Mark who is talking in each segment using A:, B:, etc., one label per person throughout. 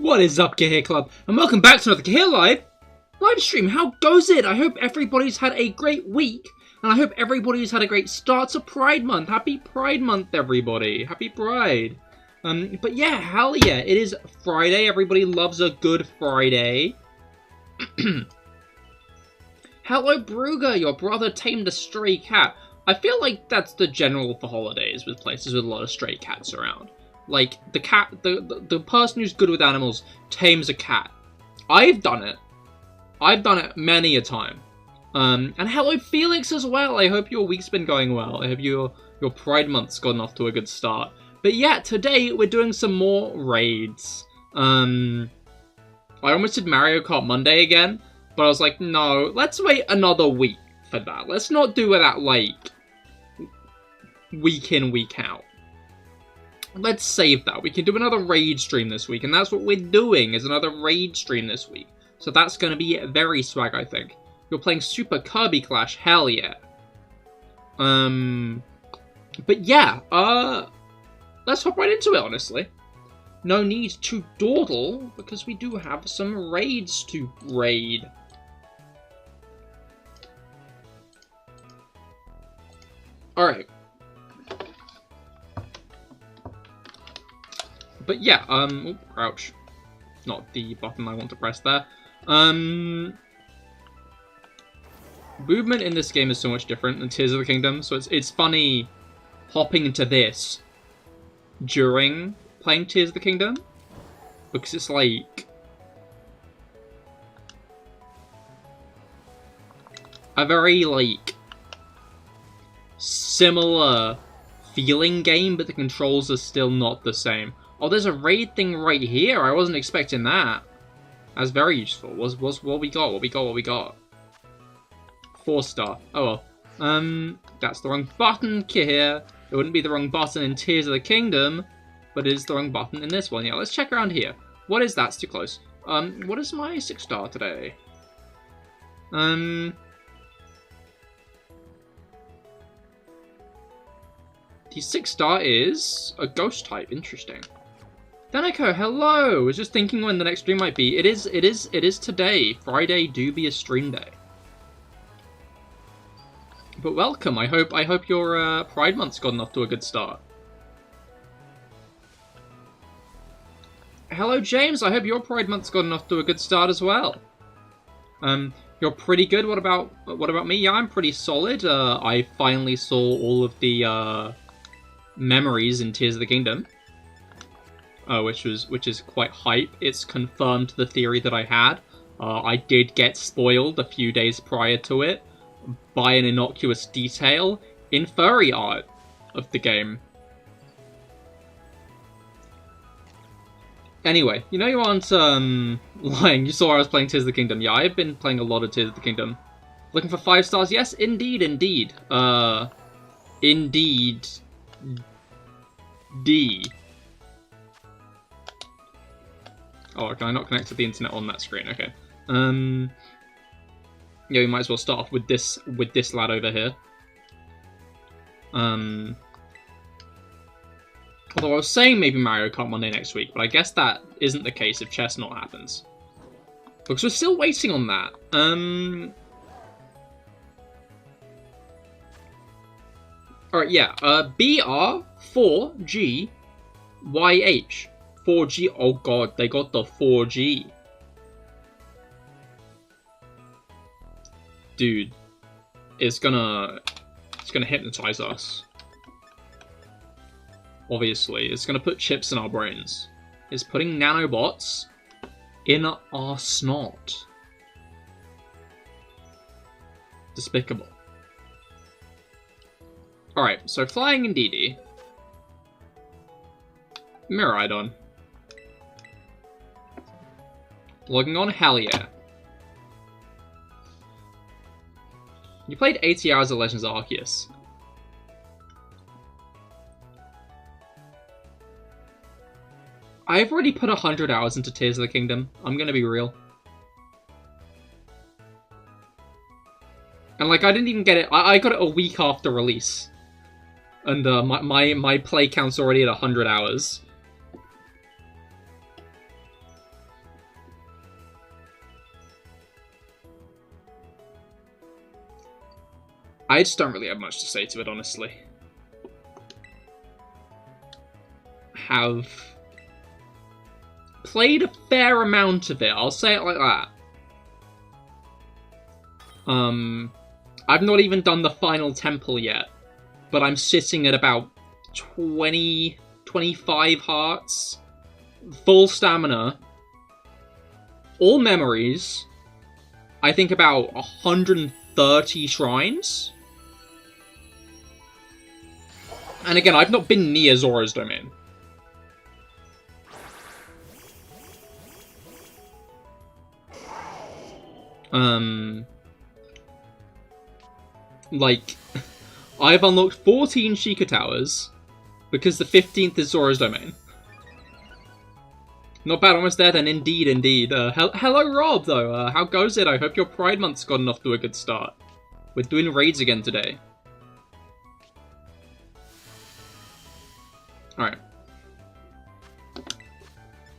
A: What is up, Cahir Club? And welcome back to another CahirLIVE live stream. How goes it? I hope everybody's had a great week, and I hope everybody's had a great start to Pride Month. Happy Pride Month, everybody. Happy Pride. But yeah, hell yeah, it is Friday. Everybody loves a good Friday. Hello, Brugger. Your brother tamed a stray cat. I feel like that's the general for holidays with places with a lot of stray cats around. Like, the person who's good with animals tames a cat. I've done it. I've done it many a time. And hello, Felix, as well. I hope your week's been going well. I hope your Pride Month's gotten off to a good start. But yeah, today we're doing some more raids. I almost did Mario Kart Monday again, but I was like, no, let's wait another week for that. Let's not do that, like, week in, week out. Let's save that. We can do another raid stream this week, and that's what we're doing, is another raid stream this week. So that's going to be very swag, I think. You're playing Super Kirby Clash, hell yeah. But yeah, let's hop right into it, honestly. No need to dawdle, because we do have some raids to raid. Alright. But yeah, oh, crouch. Not the button I want to press there. Movement in this game is so much different than Tears of the Kingdom, so it's funny hopping into this during playing Tears of the Kingdom, because it's like a very, like, similar feeling game, but the controls are still not the same. Oh, there's a raid thing right here. I wasn't expecting that. That's very useful. What we got? What we got? 4-star. Oh well. That's the wrong button, Cahir. It wouldn't be the wrong button in Tears of the Kingdom, but it is the wrong button in this one. Yeah, let's check around here. What is that? It's too close. What is my 6-star today? The 6-star is a ghost type. Interesting. Daniko, hello! I was just thinking when the next stream might be. It is today. Friday do be a stream day. But welcome. I hope your Pride Month's gotten off to a good start. Hello, James. I hope your Pride Month's gotten off to a good start as well. You're pretty good. What about me? Yeah, I'm pretty solid. I finally saw all of the memories in Tears of the Kingdom. Which is quite hype. It's confirmed the theory that I had. I did get spoiled a few days prior to it by an innocuous detail in furry art of the game. Anyway, you know you aren't lying. You saw I was playing Tears of the Kingdom. Yeah, I've been playing a lot of Tears of the Kingdom. Looking for 5 stars? Yes, indeed. Indeed. D. Oh, can I not connect to the internet on that screen? Okay. Yeah, we might as well start off with this lad over here. Although I was saying maybe Mario Kart Monday next week, but I guess that isn't the case if Chestnut happens. Because we're still waiting on that. Alright, yeah. BR4GYH. 4G. Oh god, they got the 4G. Dude, it's gonna hypnotize us. Obviously, it's gonna put chips in our brains. It's putting nanobots in our snot. Despicable. Alright, so flying in DD. Miraidon. Logging on, hell yeah. You played 80 hours of Legends Arceus. I've already put 100 hours into Tears of the Kingdom. I'm gonna be real. And like, I didn't even get it. I got it a week after release. And my play count's already at 100 hours. I just don't really have much to say to it, honestly. Have played a fair amount of it, I'll say it like that. I've not even done the final temple yet, but I'm sitting at about 20, 25 hearts, full stamina, all memories, I think about 130 shrines. And again, I've not been near Zora's Domain. Like, I've unlocked 14 Sheikah Towers, because the 15th is Zora's Domain. Not bad, almost there then, indeed, indeed. Hello Rob, though, how goes it? I hope your Pride Month's gotten off to a good start. We're doing raids again today. Alright.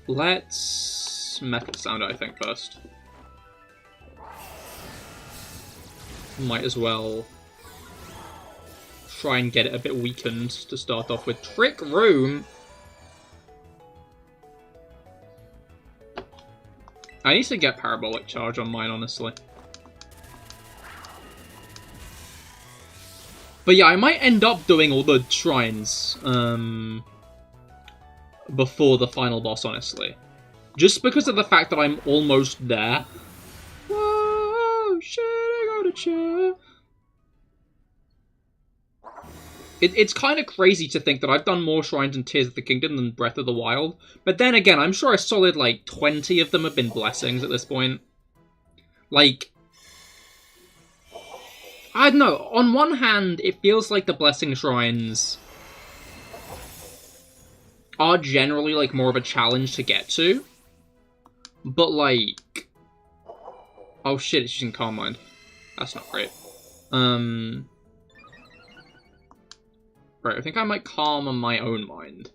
A: Let's Metal Sound, I think, first. Might as well try and get it a bit weakened to start off with. Trick Room! I need to get Parabolic Charge on mine, honestly. But yeah, I might end up doing all the shrines before the final boss, honestly. Just because of the fact that I'm almost there. Whoa, shit, I got a chair. It's kind of crazy to think that I've done more shrines in Tears of the Kingdom than Breath of the Wild. But then again, I'm sure a solid, like, 20 of them have been blessings at this point. Like, I don't know. On one hand, it feels like the blessing shrines are generally, like, more of a challenge to get to. But, like... Oh shit, it's using Calm Mind. That's not great. Right, I think I might calm on my own mind.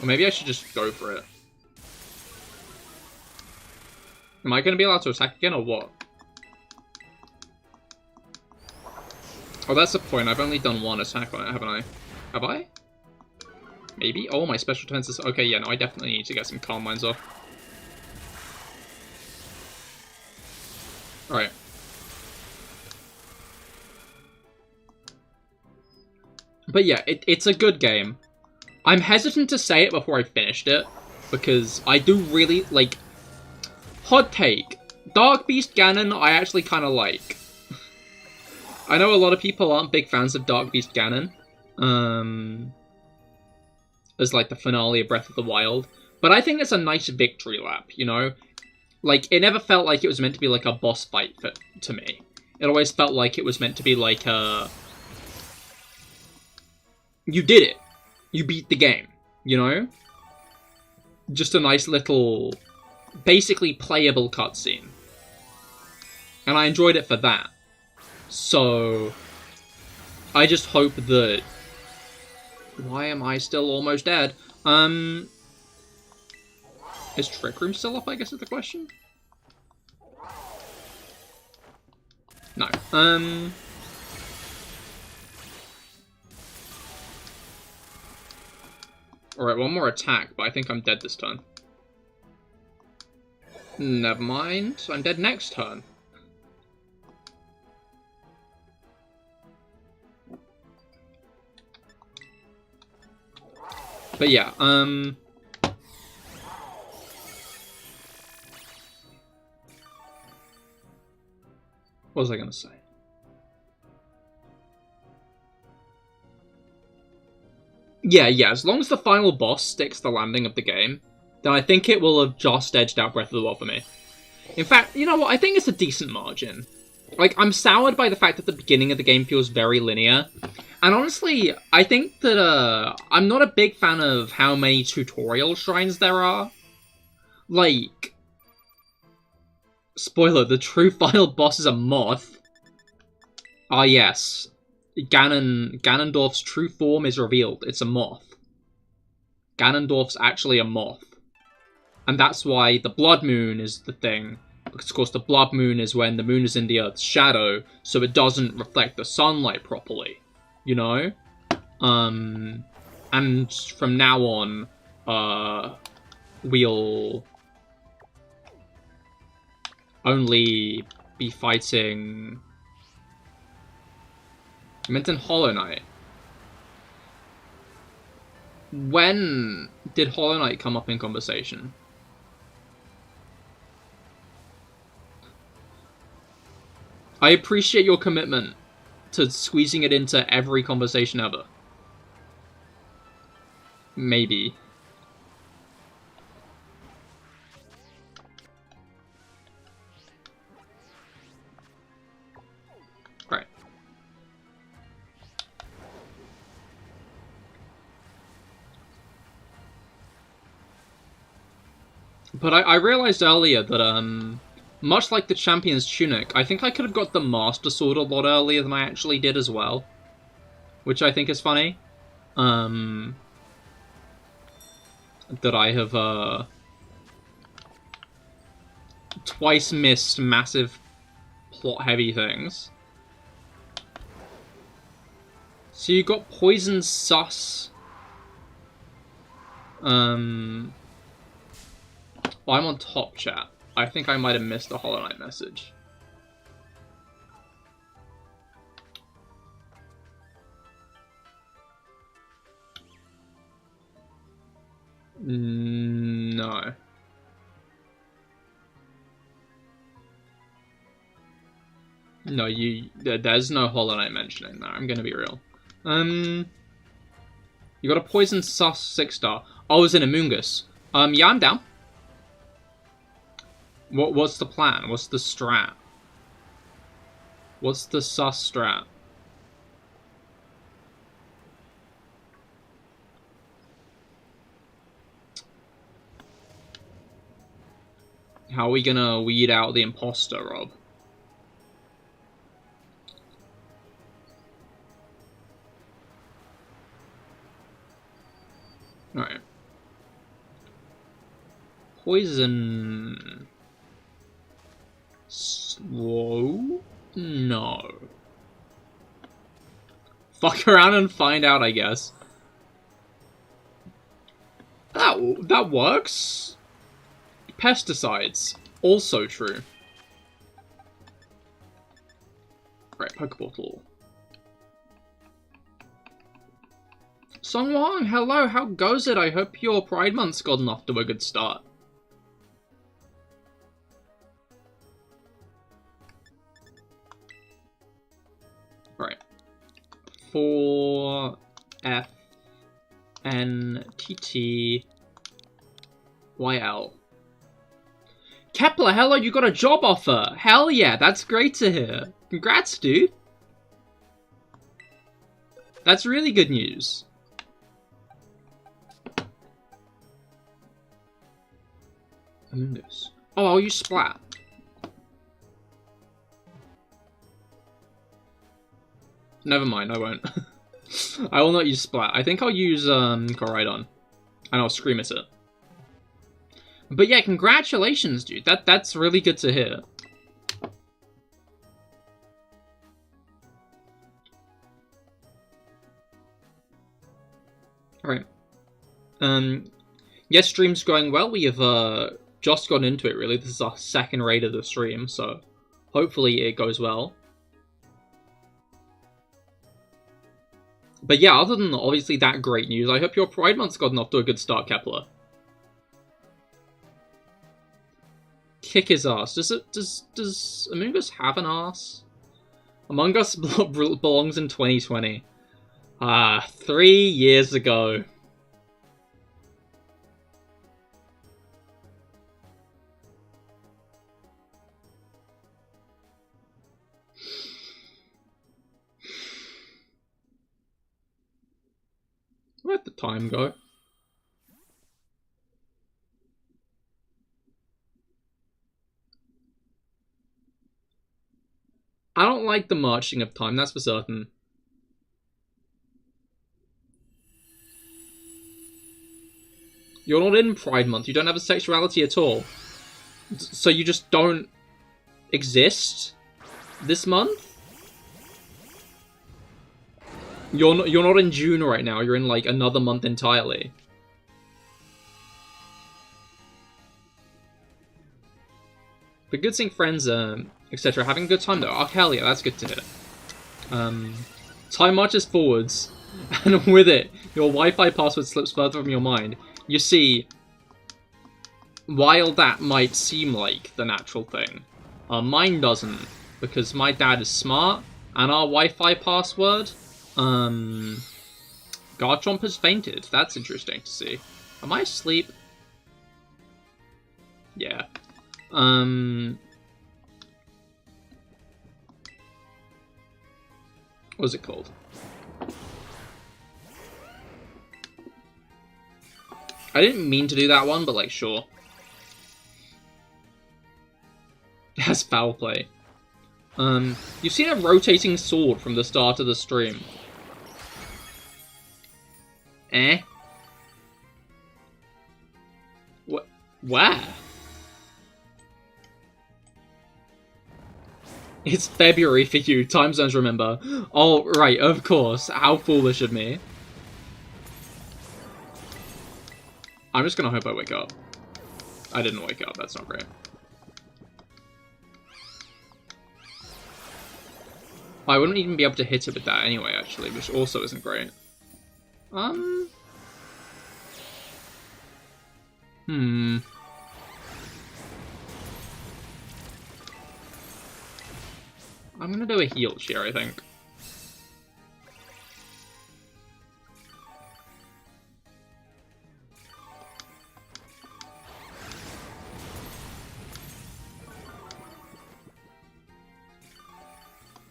A: Or maybe I should just go for it. Am I going to be allowed to attack again, or what? Oh, that's the point. I've only done one attack on it, haven't I? Have I? Maybe? Oh, my special defense is... Okay, yeah, no, I definitely need to get some Calm Minds off. Alright. But yeah, it's a good game. I'm hesitant to say it before I finished it, because I do really, like... Hot take. Dark Beast Ganon, I actually kind of like. I know a lot of people aren't big fans of Dark Beast Ganon. As, like, the finale of Breath of the Wild. But I think it's a nice victory lap, you know? Like, it never felt like it was meant to be, like, a boss fight to me. It always felt like it was meant to be, like, a... You did it. You beat the game, you know? Just a nice little, basically playable cutscene. And I enjoyed it for that. So, I just hope that... Why am I still almost dead? Is Trick Room still up, I guess is the question? No. Alright, one more attack, but I think I'm dead this turn. Never mind, I'm dead next turn. But yeah, what was I gonna say? Yeah, as long as the final boss sticks the landing of the game, then I think it will have just edged out Breath of the Wild for me. In fact, you know what, I think it's a decent margin. Like, I'm soured by the fact that the beginning of the game feels very linear. And honestly, I think that, I'm not a big fan of how many tutorial shrines there are. Like... Spoiler, the true final boss is a moth. Ah, yes. Ganondorf's true form is revealed. It's a moth. Ganondorf's actually a moth. And that's why the Blood Moon is the thing. Because, of course, the blood moon is when the moon is in the Earth's shadow, so it doesn't reflect the sunlight properly, you know? And from now on, we'll only be fighting... I meant in Hollow Knight. When did Hollow Knight come up in conversation? I appreciate your commitment to squeezing it into every conversation ever. Maybe. Right. But I realized earlier that, much like the Champion's Tunic, I think I could have got the Master Sword a lot earlier than I actually did as well. Which I think is funny. That I have, twice missed massive plot-heavy things. So you got Poison Sus. I'm on top chat. I think I might have missed the Hollow Knight message. No. No, there's no Hollow Knight mentioning that. I'm gonna be real. You got a Poison Sus 6-star. Oh, it's in Amoongus. Yeah, I'm down. What's the plan? What's the strat? What's the sus strat? How are we gonna weed out the imposter, Rob? Alright. Poison... Slow? No. Fuck around and find out, I guess. That works. Pesticides. Also true. Right, Pokebottle. Song Wong, hello, how goes it? I hope your Pride Month's gotten off to a good start. Right. 4 F N T T Y L. Kepler, hello, you got a job offer. Hell yeah, that's great to hear. Congrats, dude. That's really good news. Amoongus. Oh, I'll use Splat. Never mind, I won't. I will not use Splat. I think I'll use Koraidon. And I'll Scream at it. But yeah, congratulations, dude. That's really good to hear. Alright. Yes, stream's going well. We have just gotten into it, really. This is our second raid of the stream, so hopefully it goes well. But yeah, other than obviously that great news, I hope your Pride Month's gotten off to a good start, Kepler. Kick his ass. Does Amoongus have an ass? Among Us belongs in 2020. 3 years ago. Where'd the time go? I don't like the marching of time, that's for certain. You're not in Pride Month, you don't have a sexuality at all. So you just don't exist this month. You're not in June right now. You're in like another month entirely. But good seeing friends, etc. Having a good time though. Oh, hell yeah, that's good to hear. Time marches forwards, and with it, your Wi-Fi password slips further from your mind. You see, while that might seem like the natural thing, mine doesn't, because my dad is smart, and our Wi-Fi password, Garchomp has fainted. That's interesting to see. Am I asleep? Yeah. What was it called? I didn't mean to do that one, but like, sure. That's foul play. You've seen a rotating sword from the start of the stream. Eh? What? Where? It's February for you. Time zones, remember. Oh, right, of course. How foolish of me. I'm just gonna hope I wake up. I didn't wake up. That's not great. I wouldn't even be able to hit it with that anyway, actually, which also isn't great. I'm gonna do a heal cheer, I think.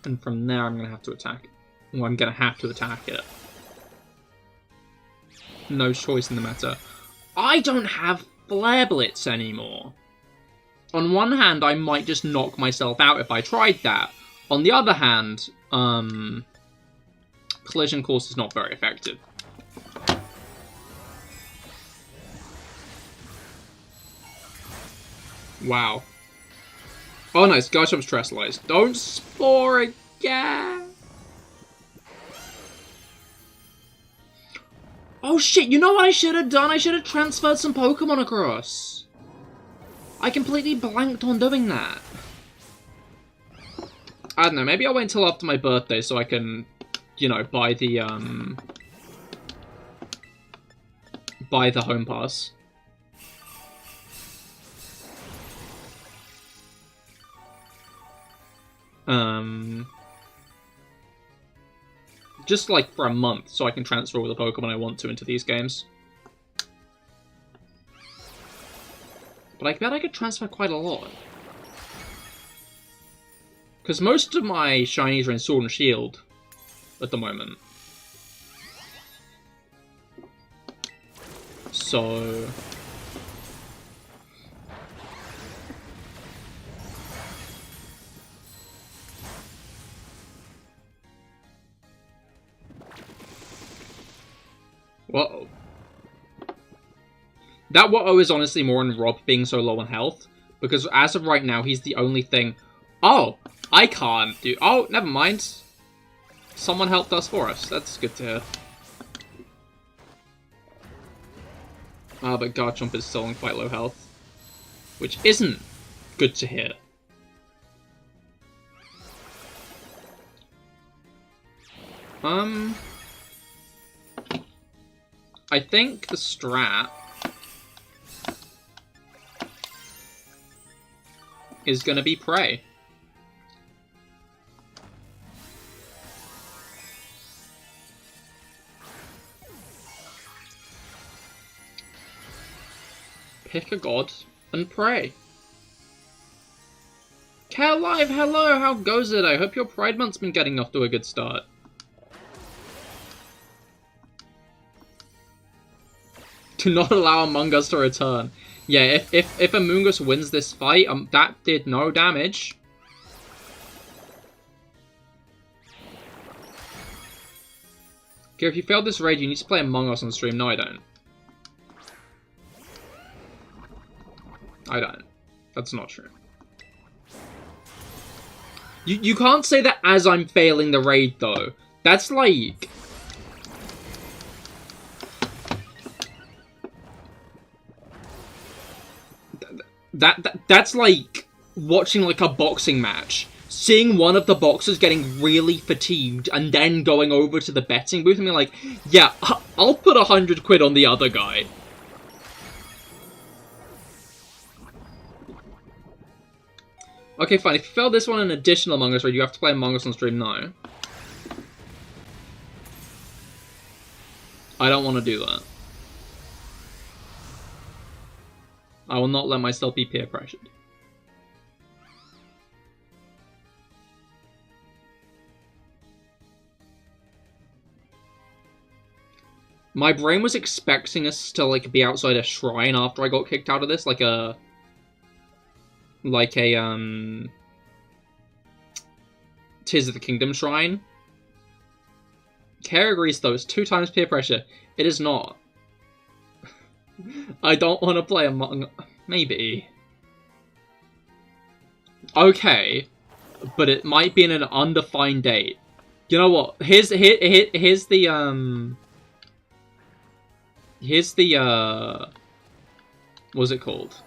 A: And from there, I'm gonna have to attack it. Well, I'm gonna have to attack it. No choice in the matter. I don't have Flare Blitz anymore. On one hand, I might just knock myself out if I tried that. On the other hand, Collision Course is not very effective. Wow. Oh nice, Garchomp's Terrestrialized. Don't Spore again! Oh shit, you know what I should have done? I should have transferred some Pokemon across. I completely blanked on doing that. I don't know, maybe I'll wait until after my birthday so I can, you know, buy the home pass. Just like for a month, so I can transfer all the Pokemon I want to into these games. But I bet I could transfer quite a lot. Because most of my shinies are in Sword and Shield at the moment. So... Whoa. That Whoa is honestly more on Rob being so low on health, because as of right now, he's the only thing... Oh! I can't do... Oh, never mind. Someone helped us for us. That's good to hear. Ah, but Garchomp is still on quite low health. Which isn't good to hear. I think the strat is gonna be Prey. Pick a god and pray. CahirLIVE, hello, how goes it? I hope your Pride Month's been getting off to a good start. Do not allow Among Us to return. Yeah, if Among Us wins this fight, that did no damage. Okay, if you failed this raid, you need to play Among Us on stream. No, I don't. I don't. That's not true. You can't say that as I'm failing the raid, though. That's like... That's like watching like a boxing match. Seeing one of the boxers getting really fatigued and then going over to the betting booth and being like, yeah, I'll put 100 quid on the other guy. Okay, fine. If you fail this one in additional Among Us raid, you have to play Among Us on stream now. I don't want to do that. I will not let myself be peer pressured. My brain was expecting us to like be outside a shrine after I got kicked out of this, like a Tears of the Kingdom shrine. Cahir agrees though, it's 2 times peer pressure. It is not. I don't want to play Among... Maybe. Okay. But it might be in an undefined date. You know what? Here's the, what's it called?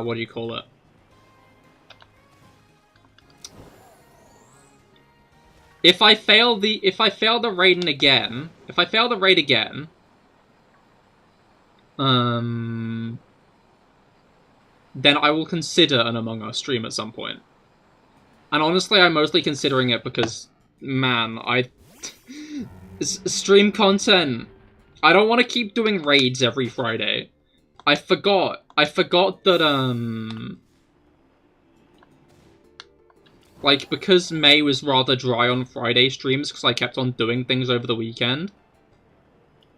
A: What do you call it? If I fail the raid again, then I will consider an Among Us stream at some point. And honestly, I'm mostly considering it because, man, stream content. I don't want to keep doing raids every Friday. I forgot that, like, because May was rather dry on Friday streams because I kept on doing things over the weekend,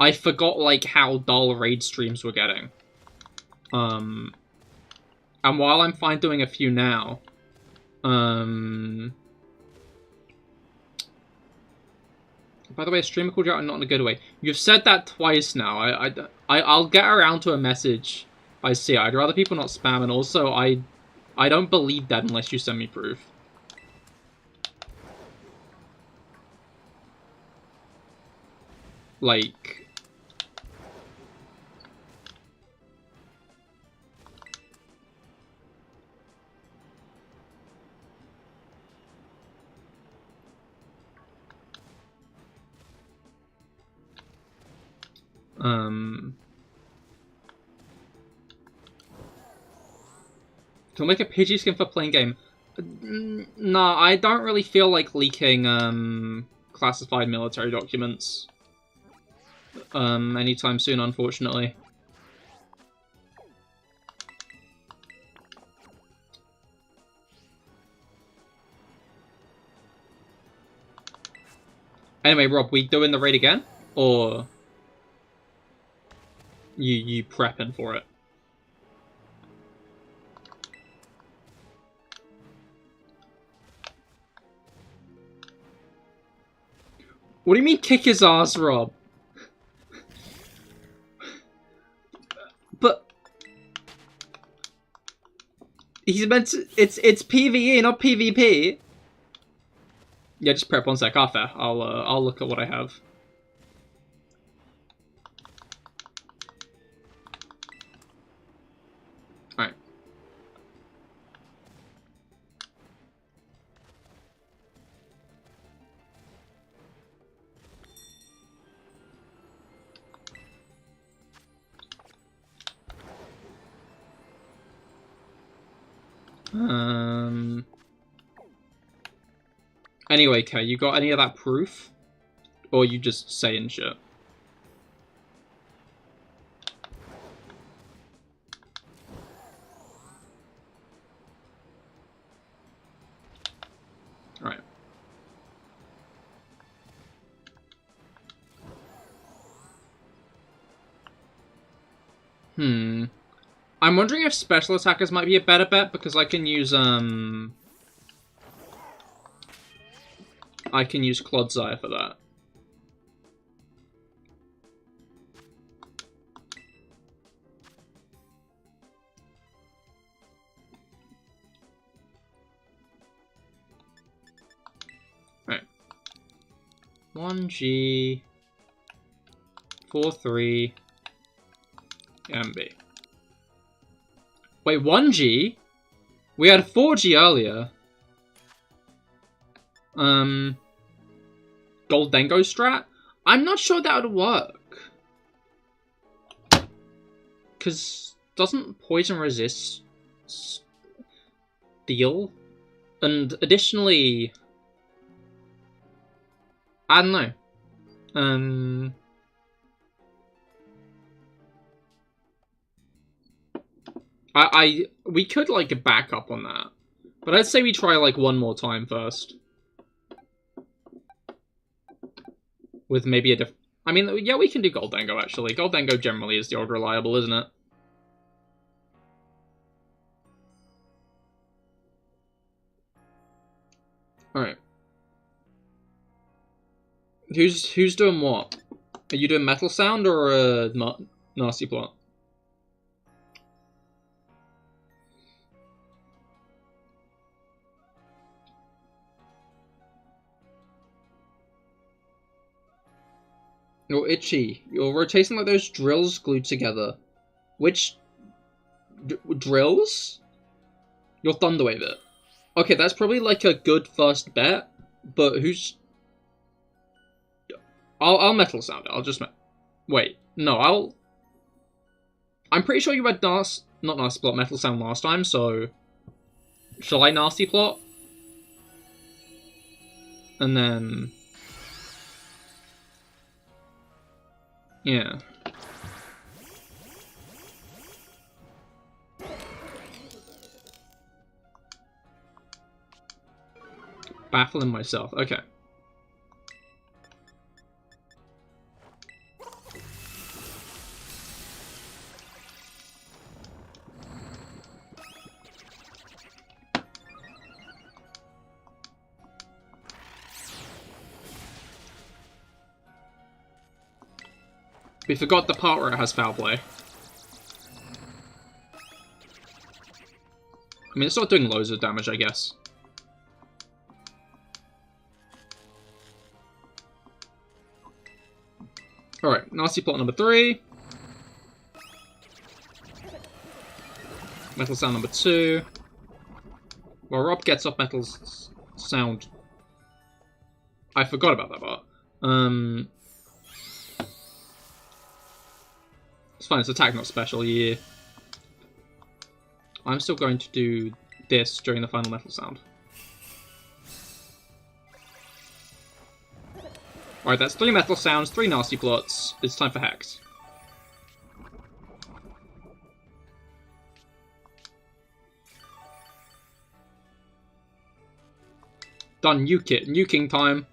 A: I forgot, like, how dull raid streams were getting. And while I'm fine doing a few now, by the way, a streamer called you out and not in a good way. You've said that twice now. I'll get around to a message I see. I'd rather people not spam, and also I don't believe that unless you send me proof. Like... Can we make a Pidgey skin for playing game? Nah, I don't really feel like leaking, classified military documents. Anytime soon, unfortunately. Anyway, Rob, we doing the raid again? Or... You prepping for it? What do you mean kick his ass, Rob? But... He's meant to... It's PvE, not PvP. Yeah, just prep 1 sec. Fair. I'll look at what I have. Alright. Anyway, Kay, you got any of that proof? Or you just saying shit? Alright. I'm wondering if special attackers might be a better bet, because I can use, I can use Clodsire for that. Right. 1G 43 MB. Wait, 1G? We had 4G earlier. Goldengo strat? I'm not sure that would work. Because doesn't poison resist steel? And additionally, I don't know. We could like back up on that, but I'd say we try like one more time first. With maybe a different... I mean, yeah, we can do Goldengo, actually. Goldengo generally is the old reliable, isn't it? Alright. Who's doing what? Are you doing Metal Sound or a Nasty Plot? You're itchy. You're rotating like those drills glued together. Which... drills? You'll Thunderwave it. Okay, that's probably like a good first bet, but who's... I'll Metal Sound it. I'll just... Wait, no, I'm pretty sure you had not Nasty Plot, Metal Sound last time, so... Shall I Nasty Plot? And then... Yeah. Baffling myself. Okay. We forgot the part where it has foul play. I mean, it's not doing loads of damage, I guess. Alright, Nasty Plot number 3. Metal Sound number 2. Well, Rob gets off Metal Sound. I forgot about that part. It's fine, it's attack, not special, yeah. I'm still going to do this during the final Metal Sound. Alright, that's 3 Metal Sounds, 3 Nasty Plots. It's time for Hex. Done, nuke it. Nuking time.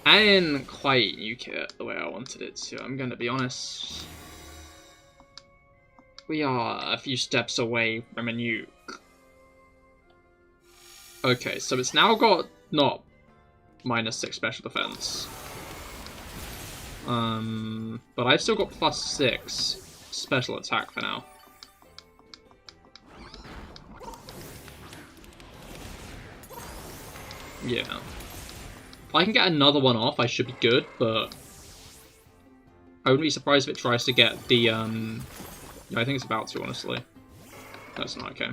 A: I didn't quite nuke it the way I wanted it to, I'm gonna be honest. We are a few steps away from a nuke. Okay, so it's now got, not, -6 special defense. But I've still got +6 special attack for now. Yeah. If I can get another one off, I should be good, but I wouldn't be surprised if it tries to get the, yeah, I think it's about to, honestly. That's not okay.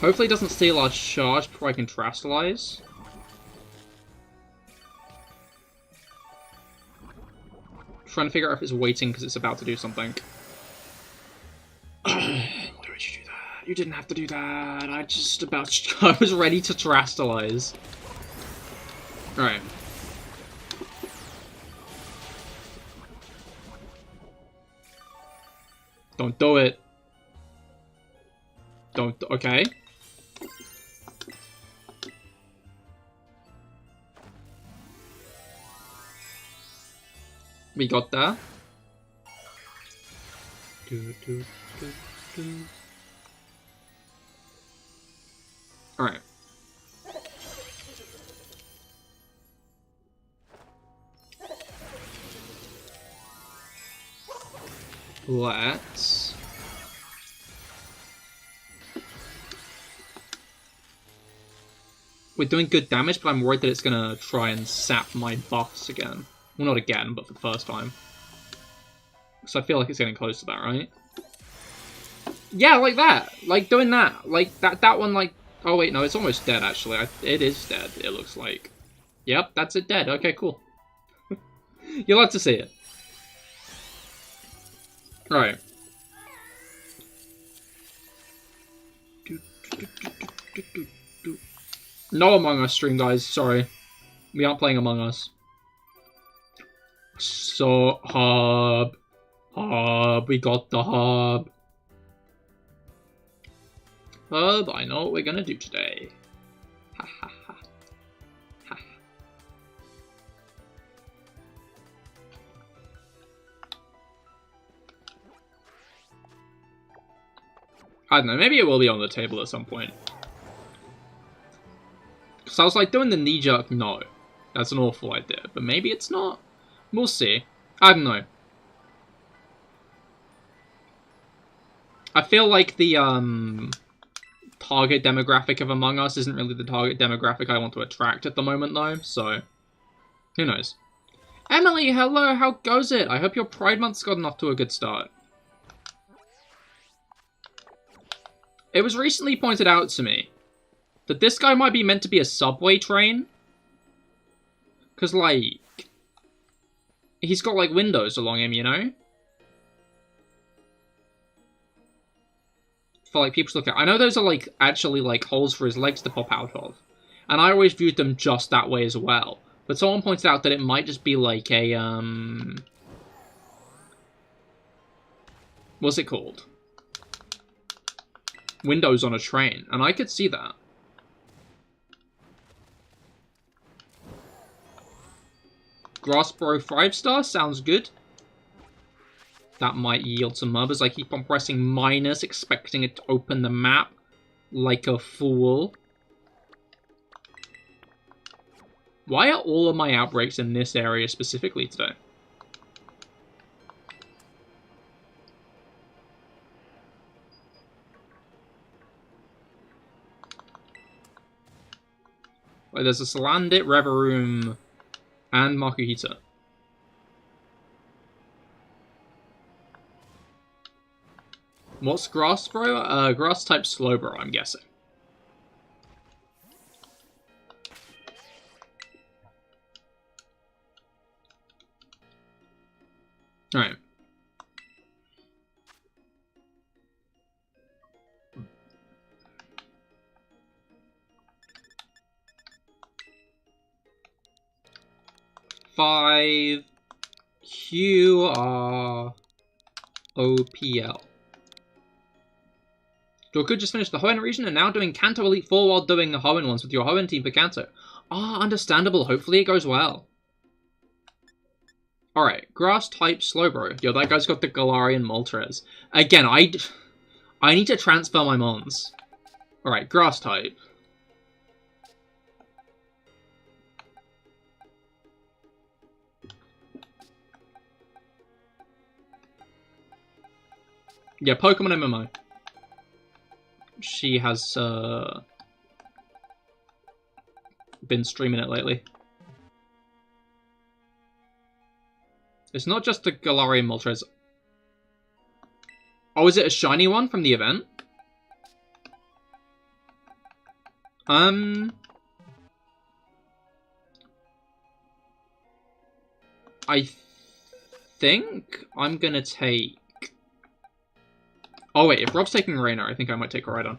A: Hopefully it doesn't steal our charge before I can Terastallize. Trying to figure out if it's waiting because it's about to do something. Why would you do that? You didn't have to do that. I was ready to Terastallize. Alright. Don't do it. Don't, okay. We got that. Alright. Let's... We're doing good damage, but I'm worried that it's gonna try and sap my buffs again. Well, not again, but for the first time. So I feel like it's getting close to that, right? Yeah, like that! Like, doing that! Like, that one, like... Oh, wait, no, it's almost dead, actually. It is dead, it looks like. Yep, that's it dead. Okay, cool. You'll have to see it. Right. No Among Us stream, guys. Sorry. We aren't playing Among Us. So, hub. Hub. We got the hub. Hub, I know what we're gonna do today. Ha ha ha. Ha. I don't know, maybe it will be on the table at some point. Because I was like, doing the knee jerk, no. That's an awful idea. But maybe it's not. We'll see. I don't know. I feel like the target demographic of Among Us isn't really the target demographic I want to attract at the moment, though, so who knows. Emily, hello, how goes it? I hope your Pride Month's gotten off to a good start. It was recently pointed out to me that this guy might be meant to be a subway train. Because, like, he's got, like, windows along him, you know? For, like, people to look at. I know those are, like, actually, like, holes for his legs to pop out of. And I always viewed them just that way as well. But someone pointed out that it might just be, like, a, what's it called? Windows on a train. And I could see that. Grassbro 5-star sounds good. That might yield some mob as I keep on pressing minus, expecting it to open the map like a fool. Why are all of my outbreaks in this area specifically today? Well, there's a Salandit, Reverum, and Makuhita. What's Grass Bro? Grass type Slowbro, I'm guessing. Alright. Five QROPL. Dorku just finished the Hoenn region and now doing Kanto Elite 4 while doing the Hoenn ones with your Hoenn team for Kanto. Ah, understandable. Hopefully it goes well. Alright, Grass type Slowbro. Yo, that guy's got the Galarian Moltres. Again, I need to transfer my Mons. Alright, Grass type. Yeah, Pokemon MMO. She has been streaming it lately. It's not just the Galarian Moltres. Oh, is it a shiny one from the event? I think I'm gonna take... Oh wait, if Rob's taking Raynor, I think I might take Rhydon.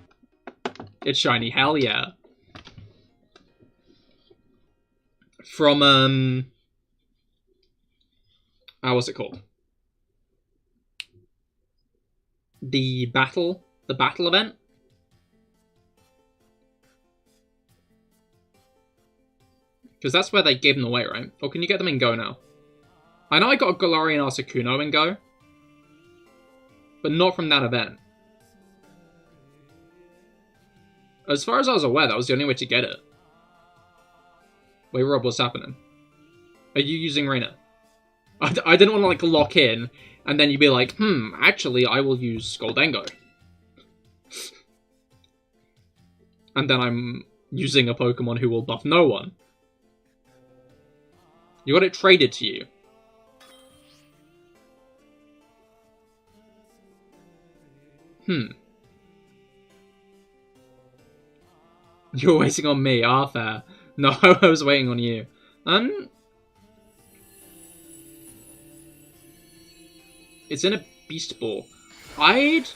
A: It's shiny, hell yeah. From, what's it called? The battle event? Because that's where they gave them away, right? Or can you get them in Go now? I know I got a Galarian Articuno in Go, but not from that event. As far as I was aware, that was the only way to get it. Wait, Rob, what's happening? Are you using Reina? I didn't want to, like, lock in, and then you'd be like, actually, I will use Goldengo. And then I'm using a Pokemon who will buff no one. You got it traded to you. You were waiting on me, fair. No, I was waiting on you. It's in a Beast Ball. I'd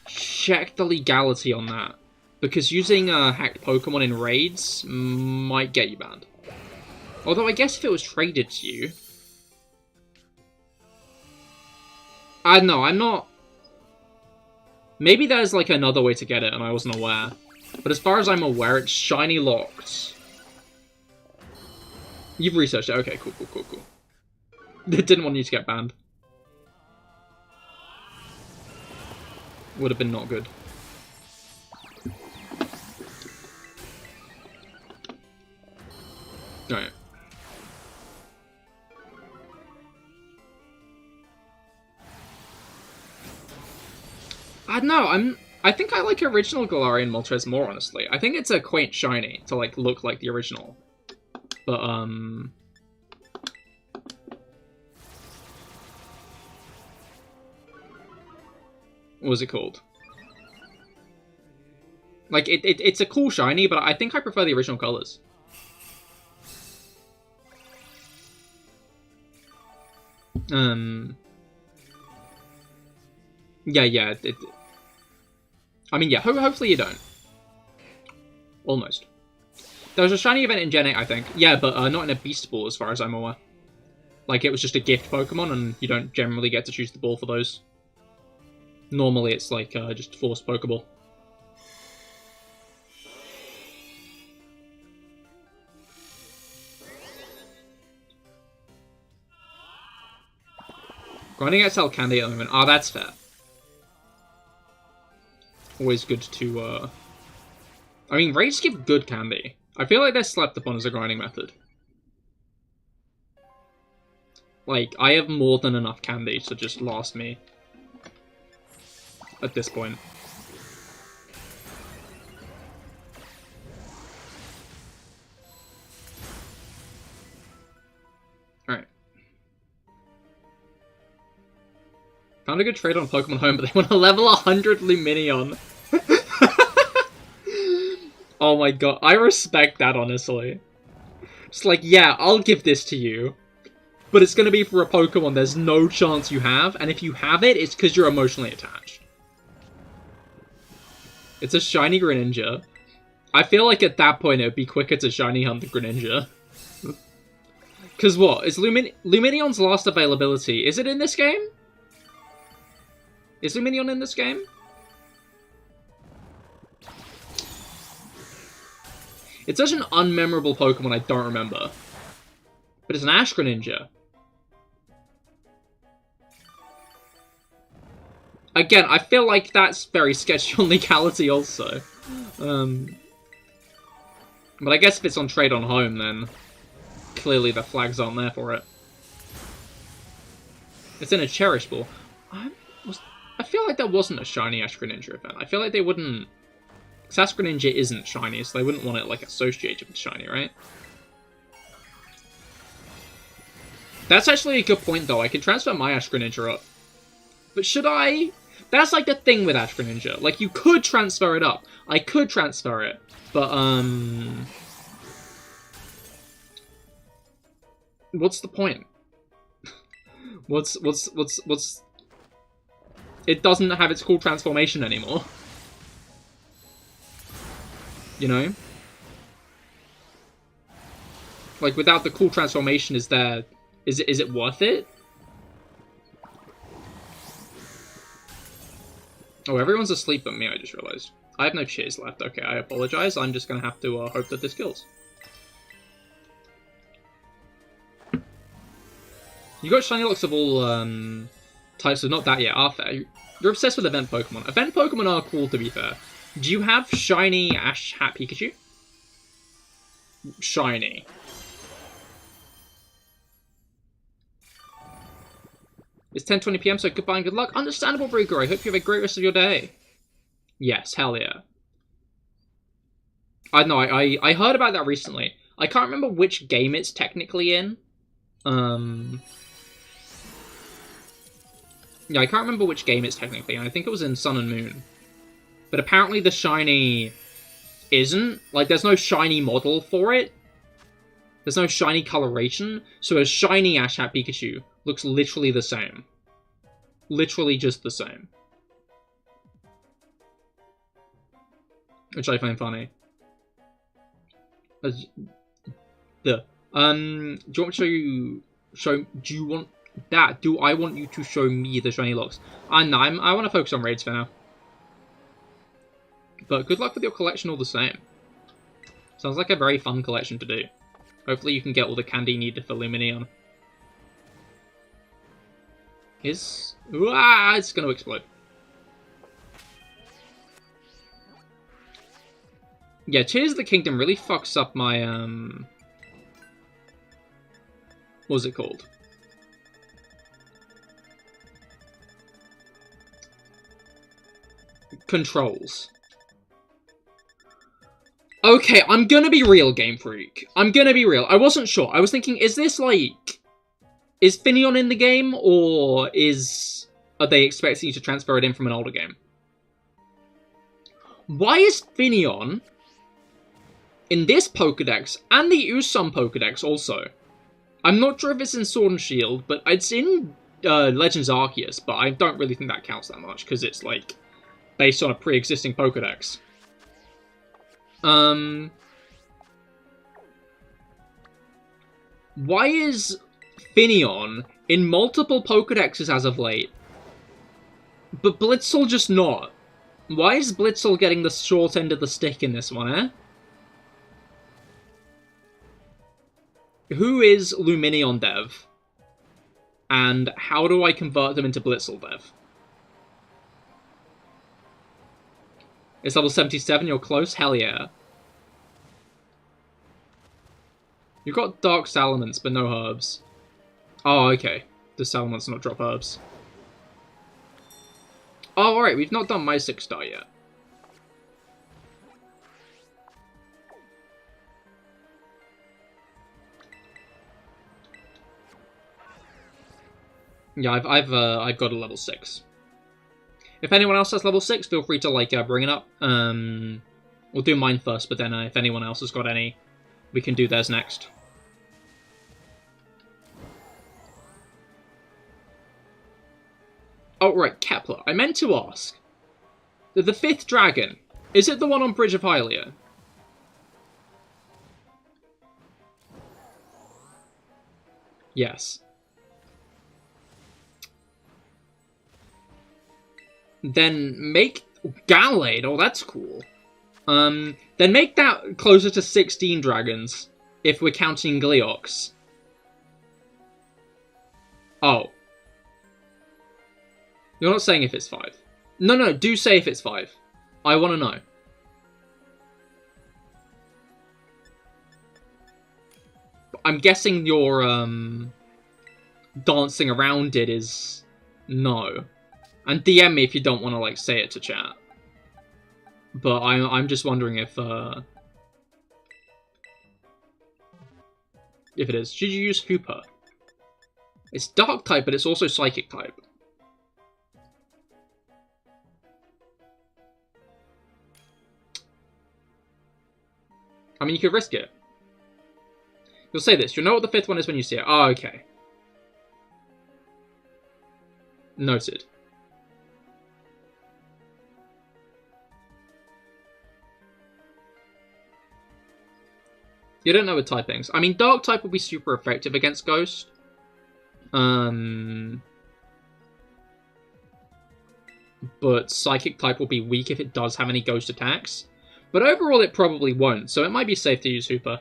A: check the legality on that. Because using hacked Pokemon in raids might get you banned. Although I guess if it was traded to you... I don't know, I'm not... Maybe there's like another way to get it and I wasn't aware. But as far as I'm aware, it's shiny locked. You've researched it. Okay, cool. It didn't want you to get banned. Would have been not good. Alright. I don't know, I think I like original Galarian Moltres more, honestly. I think it's a quaint shiny to, like, look like the original. But, what was it called? Like, it's a cool shiny, but I think I prefer the original colors. Yeah, I mean, yeah, hopefully you don't. Almost. There was a shiny event in Gen 8, I think. Yeah, but not in a Beast Ball, as far as I'm aware. Like, it was just a gift Pokemon, and you don't generally get to choose the ball for those. Normally, it's like, just forced Pokeball. Grinding XL candy at the moment. Ah, that's fair. Always good to, I mean, raids give good candy. I feel like they're slept upon as a grinding method. Like, I have more than enough candy to just last me. At this point. Alright. Found a good trade on Pokemon Home, but they want to level 100 Lumineon. Oh my god, I respect that, honestly. It's like, yeah, I'll give this to you. But it's going to be for a Pokemon there's no chance you have, and if you have it, it's because you're emotionally attached. It's a shiny Greninja. I feel like at that point it would be quicker to shiny hunt the Greninja. Because what? Is Lumineon's last availability, is it in this game? Is Lumineon in this game? It's such an unmemorable Pokemon I don't remember. But it's an Ash Greninja. Again, I feel like that's very sketchy on legality also. But I guess if it's on trade on home, then clearly the flags aren't there for it. It's in a Cherish Ball. I feel like there wasn't a shiny Ash Greninja event. I feel like they wouldn't... Because Ash Greninja isn't shiny, so they wouldn't want it, like, associated with shiny, right? That's actually a good point, though. I can transfer my Ash Greninja up. But should I? That's, like, the thing with Ash Greninja. Like, you could transfer it up. I could transfer it. But, what's the point? What's... It doesn't have its cool transformation anymore. You know? Like, without the cool transformation, is it worth it? Oh, everyone's asleep but me, I just realized. I have no cheers left. Okay, I apologize. I'm just gonna have to hope that this kills. You got shiny locks of all types, so not that yet. Are fair. You're obsessed with event Pokemon. Event Pokemon are cool, to be fair. Do you have shiny Ash Hat Pikachu? Shiny. It's 10:20 PM, so goodbye and good luck. Understandable, Brugger. I hope you have a great rest of your day. Yes, hell yeah. I know, I heard about that recently. I can't remember which game it's technically in. Yeah, I can't remember which game it's technically in. I think it was in Sun and Moon. But apparently the shiny isn't. Like, there's no shiny model for it. There's no shiny coloration. So a shiny Ash Hat Pikachu looks literally the same. Literally just the same. Which I find funny. Do you want me to do you want that? Do I want you to show me the shiny locks? No, I want to focus on raids for now. But good luck with your collection all the same. Sounds like a very fun collection to do. Hopefully you can get all the candy needed for Lumineon. It's gonna explode. Yeah, Tears of the Kingdom really fucks up my, what was it called? Controls. Okay, I'm gonna be real, Game Freak. I'm gonna be real. I wasn't sure. I was thinking, is this, like... Is Finneon in the game, or are they expecting you to transfer it in from an older game? Why is Finneon in this Pokedex, and the Usum Pokedex also? I'm not sure if it's in Sword and Shield, but it's in Legends Arceus, but I don't really think that counts that much, because it's, like, based on a pre-existing Pokedex. Why is Finneon in multiple Pokedexes as of late, but Blitzel just not? Why is Blitzel getting the short end of the stick in this one, eh? Who is Lumineon Dev? And how do I convert them into Blitzel Dev? It's level 77, you're close? Hell yeah. You've got Dark Salamence, but no herbs. Oh, okay. Does Salamence not drop herbs? Oh, alright, we've not done my 6-star yet. Yeah, I've got a level 6. If anyone else has level 6, feel free to, like, bring it up. We'll do mine first, but then if anyone else has got any, we can do theirs next. Oh, right, Kepler. I meant to ask. The 5th dragon, is it the one on Bridge of Hylia? Yes. Then make Gallade. Oh, that's cool. Then make that closer to 16 dragons, if we're counting Gleox. Oh. You're not saying if it's 5. No, do say if it's 5. I want to know. I'm guessing your, dancing around it is no. And DM me if you don't want to, like, say it to chat. But I'm just wondering if it is. Should you use Hooper? It's Dark type, but it's also Psychic type. I mean, you could risk it. You'll say this. You'll know what the 5th one is when you see it. Oh, okay. Noted. You don't know with typings. I mean, Dark type will be super effective against Ghost. But Psychic type will be weak if it does have any Ghost attacks. But overall, it probably won't, so it might be safe to use Hooper.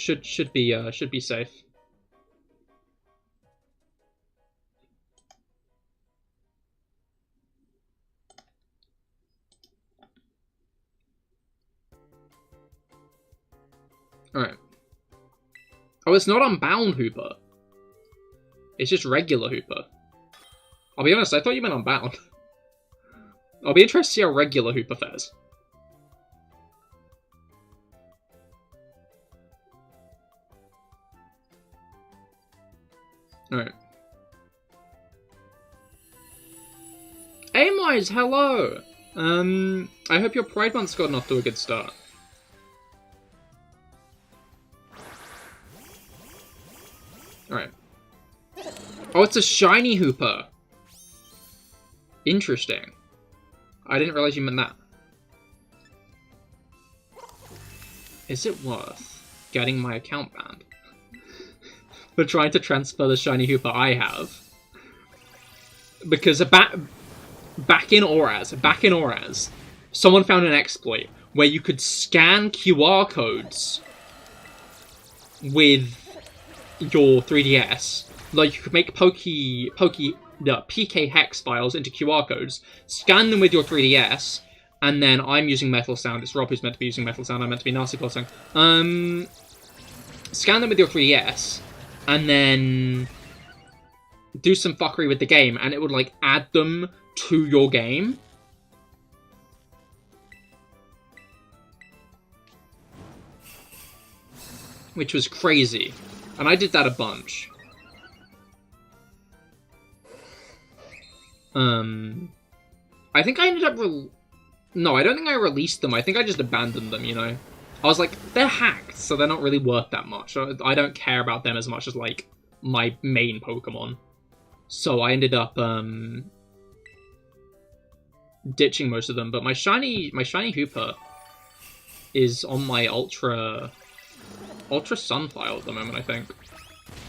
A: should be safe. Alright. Oh, it's not Unbound Hooper. It's just regular Hooper. I'll be honest, I thought you meant Unbound. I'll be interested to see how regular Hooper fares. Alright. Amoise, hello! I hope your Pride Month's gotten off to a good start. Alright. Oh, it's a shiny Hooper! Interesting. I didn't realize you meant that. Is it worth getting my account banned for trying to transfer the shiny Hooper I have? Because back in Oraz, someone found an exploit where you could scan QR codes with your 3DS. Like, you could make PK hex files into QR codes, scan them with your 3DS, and then I'm using Metal Sound. It's Rob who's meant to be using Metal Sound. I'm meant to be Nasty Pulsing. Scan them with your 3DS, and then do some fuckery with the game, and it would, like, add them to your game. Which was crazy. And I did that a bunch. I think I ended up no, I don't think I released them. I think I just abandoned them, you know? I was like, they're hacked, so they're not really worth that much. I don't care about them as much as, like, my main Pokemon. So I ended up, ditching most of them. But my shiny Hooper is on my Ultra Sun file at the moment, I think.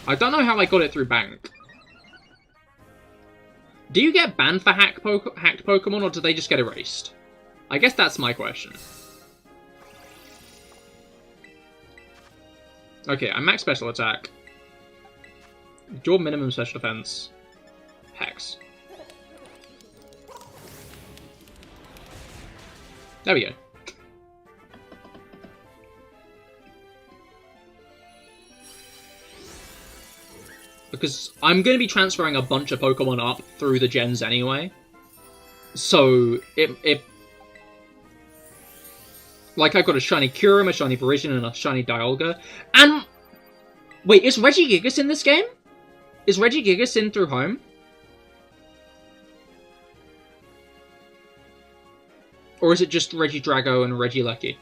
A: I don't know how I got it through Bank. Do you get banned for hacked Pokemon, or do they just get erased? I guess that's my question. Okay, I'm max special attack. Your minimum special defense. Hex. There we go. Because I'm going to be transferring a bunch of Pokemon up through the gens anyway. So, like, I've got a shiny Kyurem, a shiny Parisian, and a shiny Dialga. And... wait, is Regigigas in this game? Is Regigigas in through home? Or is it just Regidrago and Regieleki?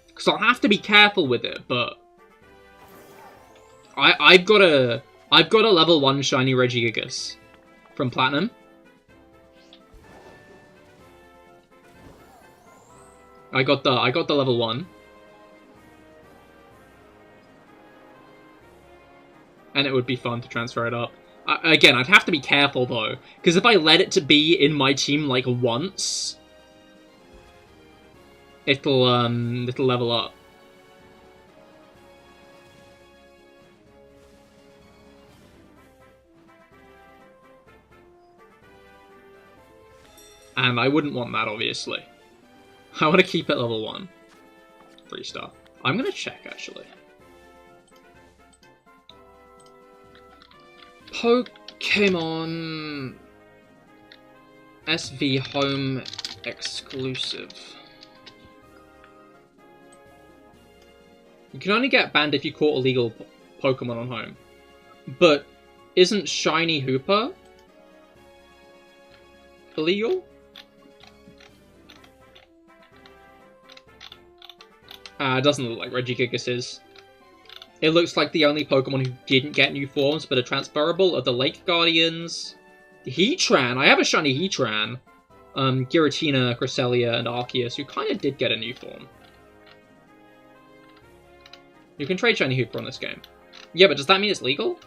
A: Because I'll have to be careful with it, but... I've got a level 1 shiny Regigigas from Platinum. I got the level 1. And it would be fun to transfer it up. Again, I'd have to be careful though, because if I let it to be in my team like once, it'll level up. And I wouldn't want that, obviously. I want to keep it level 1. 3-star. I'm going to check, actually. Pokemon SV Home exclusive. You can only get banned if you caught illegal Pokemon on home. But isn't Shiny Hooper illegal? It doesn't look like Regigigas is. It looks like the only Pokemon who didn't get new forms but are transferable are the Lake Guardians. Heatran! I have a shiny Heatran. Giratina, Cresselia, and Arceus, who kind of did get a new form. You can trade shiny Hooper on this game. Yeah, but does that mean it's legal?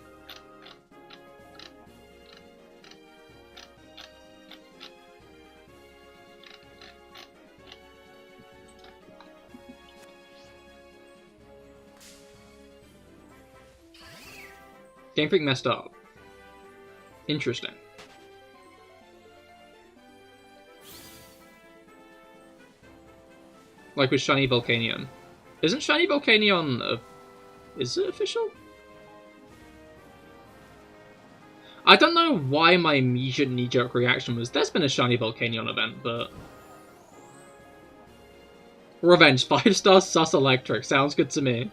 A: Game Freak messed up. Interesting. Like with Shiny Volcanion. Isn't Shiny Volcanion... is it official? I don't know why my immediate knee-jerk reaction was, there's been a Shiny Volcanion event, but... Revenge, 5-star sus electric, sounds good to me.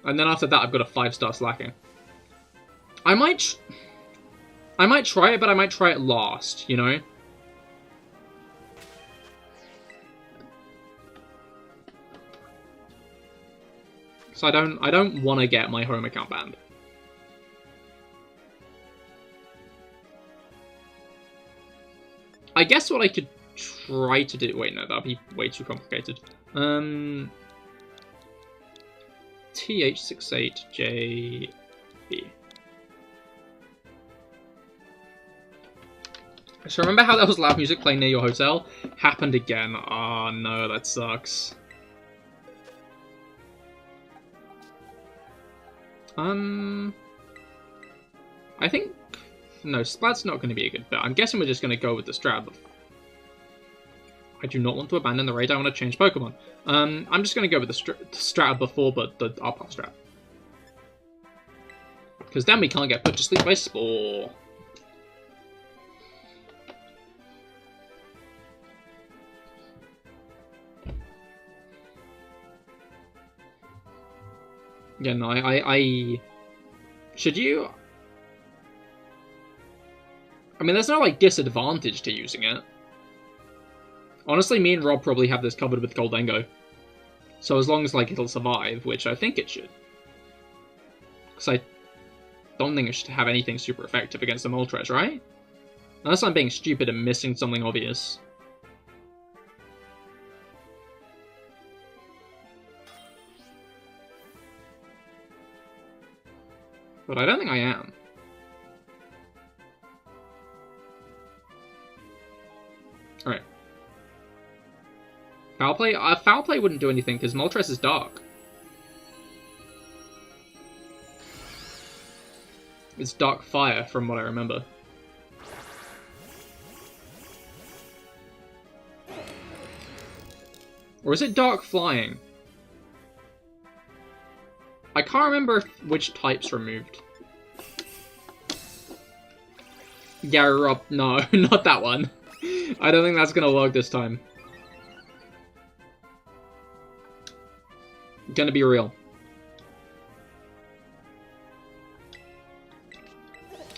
A: And then after that, I've got a 5-star slacking. I might try it, but I might try it last, you know? So I don't want to get my home account banned. I guess what I could try to do... Wait, no, that'd be way too complicated. TH68JB. So remember how there was loud music playing near your hotel? Happened again. Oh no, that sucks. I think... No, Splat's not going to be a good bet. I'm guessing we're just going to go with the Strat. I do not want to abandon the raid, I want to change Pokemon. I'm just going to go with the Strat before, but the Alpharad Strat. Because then we can't get put to sleep by Spore. Yeah, no, I... Should you... I mean, there's no, like, disadvantage to using it. Honestly, me and Rob probably have this covered with Goldengo. So as long as, like, it'll survive, which I think it should. Because I don't think it should have anything super effective against the Moltres, right? Unless I'm being stupid and missing something obvious. But I don't think I am. Alright. Foul Play? Foul Play wouldn't do anything, because Moltres is dark. It's Dark Fire, from what I remember. Or is it Dark Flying? I can't remember which type's removed. Yeah, Rob, no, not that one. I don't think that's gonna work this time. Gonna be real.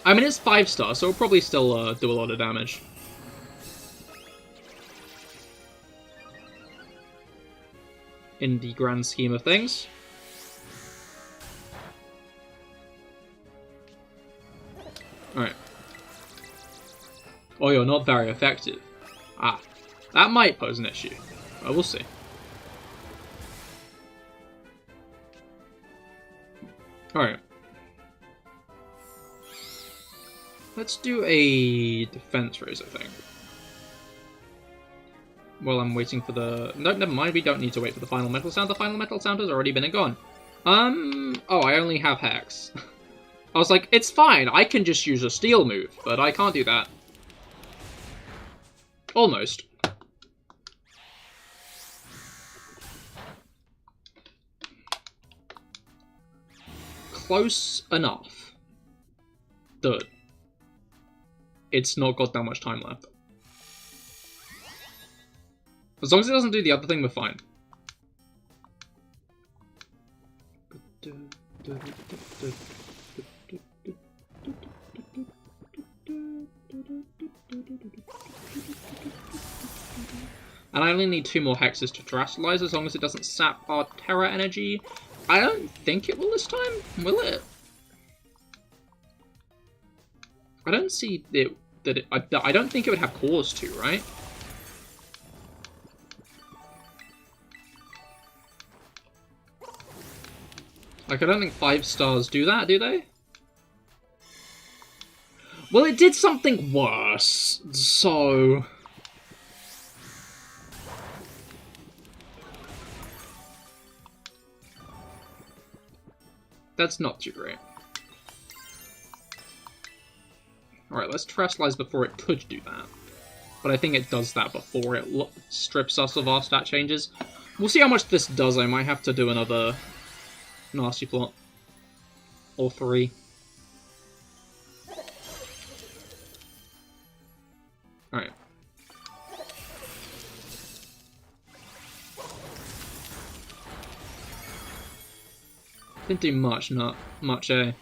A: I mean, it's 5-star, so it'll probably still do a lot of damage. In the grand scheme of things. Alright. Oh, you're not very effective. Ah, that might pose an issue. Well, we'll see. Alright. Let's do a defense raise, I think. Well, I'm waiting for the... No, never mind, we don't need to wait for the final metal sound. The final metal sound has already been and gone. Oh, I only have Hex. I was like, it's fine, I can just use a steel move, but I can't do that. Almost. Close enough. Dude. It's not got that much time left. As long as it doesn't do the other thing, we're fine. And I only need 2 more hexes to terrestrialize as long as it doesn't sap our Terra energy. I don't think it will this time, will it? I don't see it, that it... I don't think it would have cause to, right? Like, I don't think 5 stars do that, do they? Well, it did something worse, so... That's not too great. Alright, let's terrestrialize before it could do that. But I think it does that before it strips us of our stat changes. We'll see how much this does. I might have to do another nasty plot. Or 3. Alright. Didn't do much, not much, eh?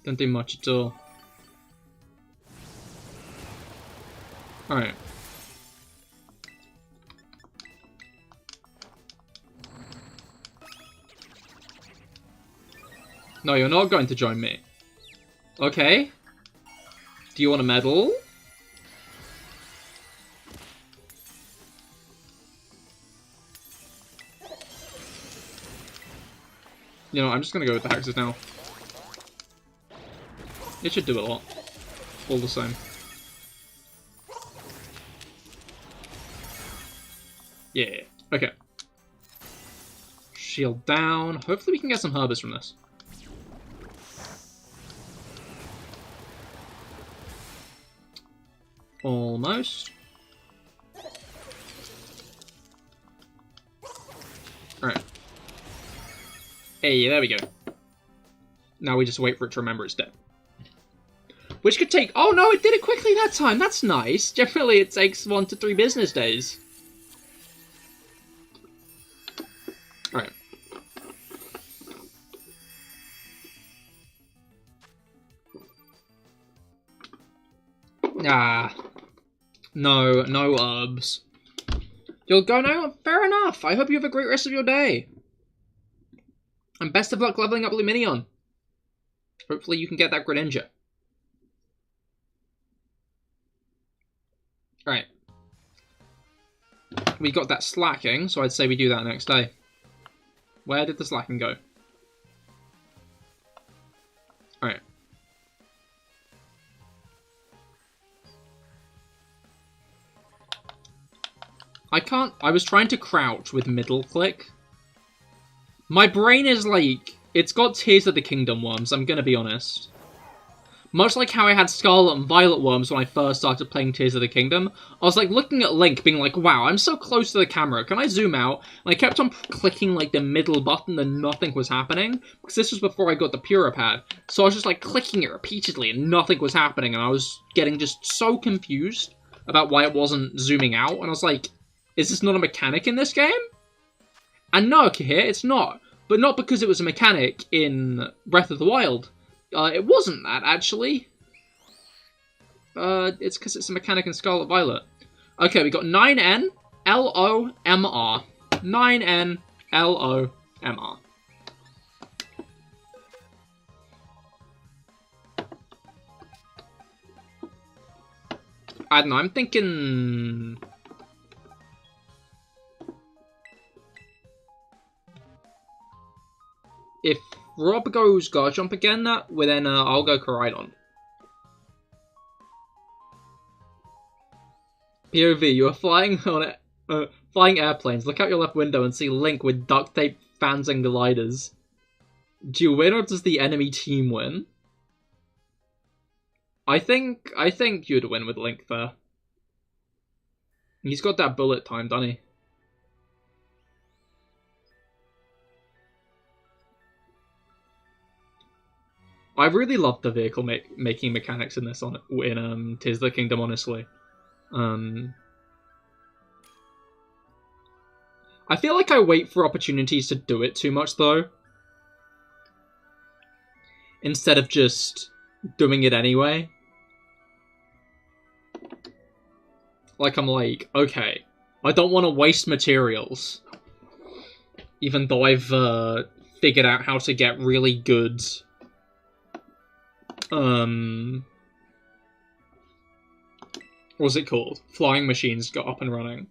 A: Didn't do much at all. Alright. No, you're not going to join me. Okay. Do you want a medal? You know, I'm just gonna go with the hexes now. It should do a lot. All the same. Yeah. Okay. Shield down. Hopefully we can get some Herbas from this. Almost. Alright. Hey, there we go. Now we just wait for it to remember it's dead. Which could take... Oh no, it did it quickly that time. That's nice. Generally it takes 1 to 3 business days. Alright. Ah. No, no herbs. You'll go now? Fair enough. I hope you have a great rest of your day. And best of luck leveling up Luminion. Hopefully you can get that Greninja. Alright. We got that slacking, so I'd say we do that next day. Where did the slacking go? Alright. I was trying to crouch with middle click. My brain is like, it's got Tears of the Kingdom worms, I'm gonna be honest. Much like how I had Scarlet and Violet worms when I first started playing Tears of the Kingdom, I was like looking at Link being like, wow, I'm so close to the camera, can I zoom out? And I kept on clicking like the middle button and nothing was happening, because this was before I got the Puripad. So I was just like clicking it repeatedly and nothing was happening, and I was getting just so confused about why it wasn't zooming out, and I was like, is this not a mechanic in this game? And no, Cahir, it's not. But not because it was a mechanic in Breath of the Wild. It wasn't that, actually. It's because it's a mechanic in Scarlet Violet. Okay, we got 9N L-O-M-R. 9N L-O-M-R. I don't know, I'm thinking... If Rob goes Garchomp again, then I'll go Koraidon. POV, you are flying on flying airplanes. Look out your left window and see Link with duct tape, fans, and gliders. Do you win or does the enemy team win? I think you'd win with Link there. He's got that bullet time, doesn't he? I really love the vehicle making mechanics in this in Tears of the Kingdom, honestly. I feel like I wait for opportunities to do it too much, though. Instead of just doing it anyway. Like, I'm like, okay, I don't want to waste materials. Even though I've figured out how to get really good... what's it called? Flying machines got up and running.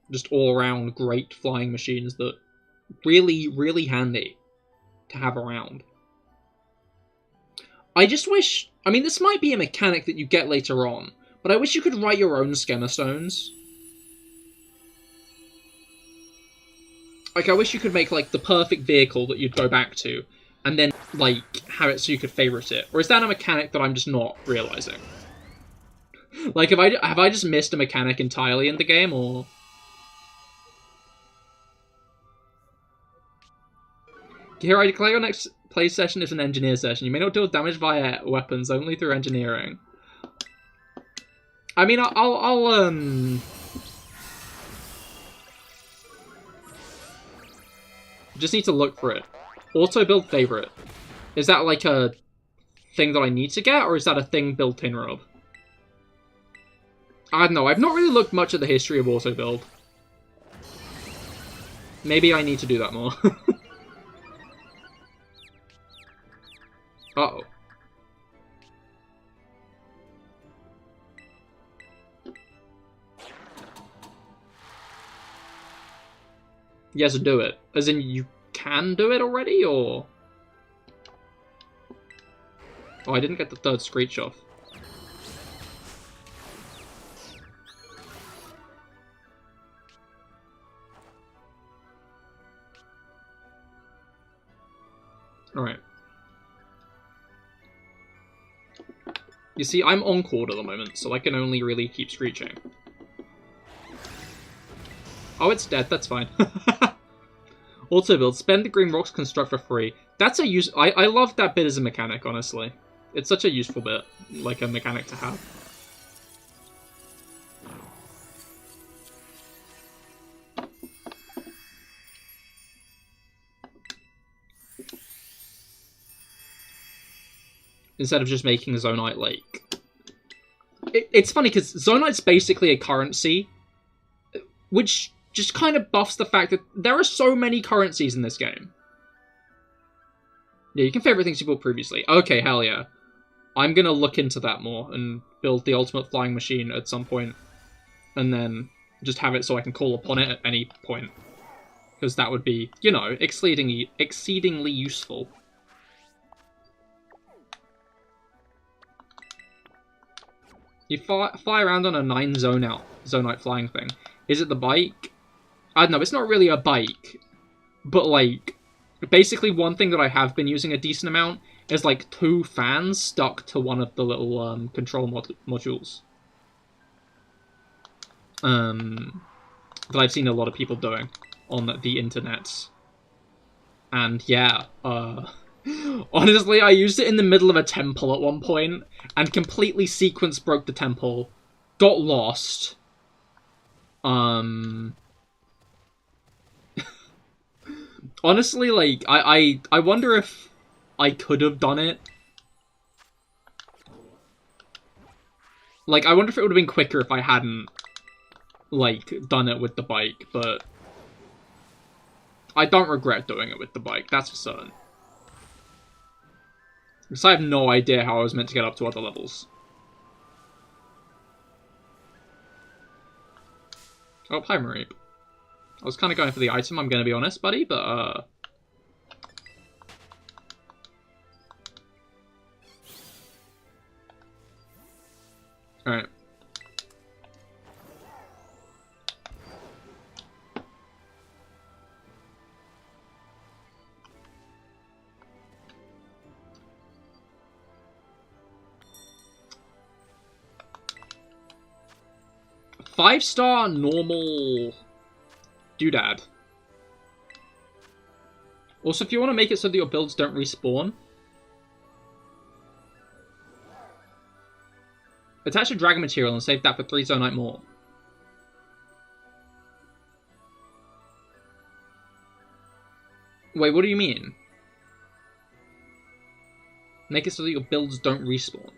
A: Just all-around great flying machines that really, really handy to have around. I just wish... I mean, this might be a mechanic that you get later on, but I wish you could write your own Schemastones. Like, I wish you could make, like, the perfect vehicle that you'd go back to, and then, like, have it so you could favorite it. Or is that a mechanic that I'm just not realizing? Like, have I just missed a mechanic entirely in the game, or... Here, I declare your next play session is an engineer session. You may not deal damage via weapons, only through engineering. I mean, I'll just need to look for it. Auto build favorite. Is that like a thing that I need to get, or is that a thing built in, Rob? I don't know. I've not really looked much at the history of auto build. Maybe I need to do that more. Uh-oh. Yes, do it. As in, you can do it already, or...? Oh, I didn't get the third screech off. Alright. You see, I'm encored at the moment, so I can only really keep screeching. Oh, it's dead, that's fine. Auto build, spend the green rocks, construct for free. That's a use. I love that bit as a mechanic, honestly. It's such a useful bit, like a mechanic to have. Instead of just making Zonite, like... It's funny, because Zonite's basically a currency, which just kind of buffs the fact that there are so many currencies in this game. Yeah, you can favorite things you built previously. Okay, hell yeah. I'm gonna look into that more and build the ultimate flying machine at some point, and then just have it so I can call upon it at any point. Because that would be, you know, exceedingly useful. You fly around on a 9 Zonite flying thing. Is it the bike? I don't know, it's not really a bike. But, like, basically one thing that I have been using a decent amount is, like, 2 fans stuck to one of the little control modules. That I've seen a lot of people doing on the internet. And, yeah, honestly, I used it in the middle of a temple at one point, and completely sequence broke the temple, got lost. Honestly, like, I wonder if I could have done it. Like, I wonder if it would have been quicker if I hadn't, like, done it with the bike, but I don't regret doing it with the bike, that's for certain. Because I have no idea how I was meant to get up to other levels. Oh, hi, Mareep. I was kind of going for the item, I'm going to be honest, buddy, but, Alright. Five-star normal doodad. Also, if you want to make it so that your builds don't respawn, attach a dragon material and save that for 3 Zonite more. Wait, what do you mean? Make it so that your builds don't respawn.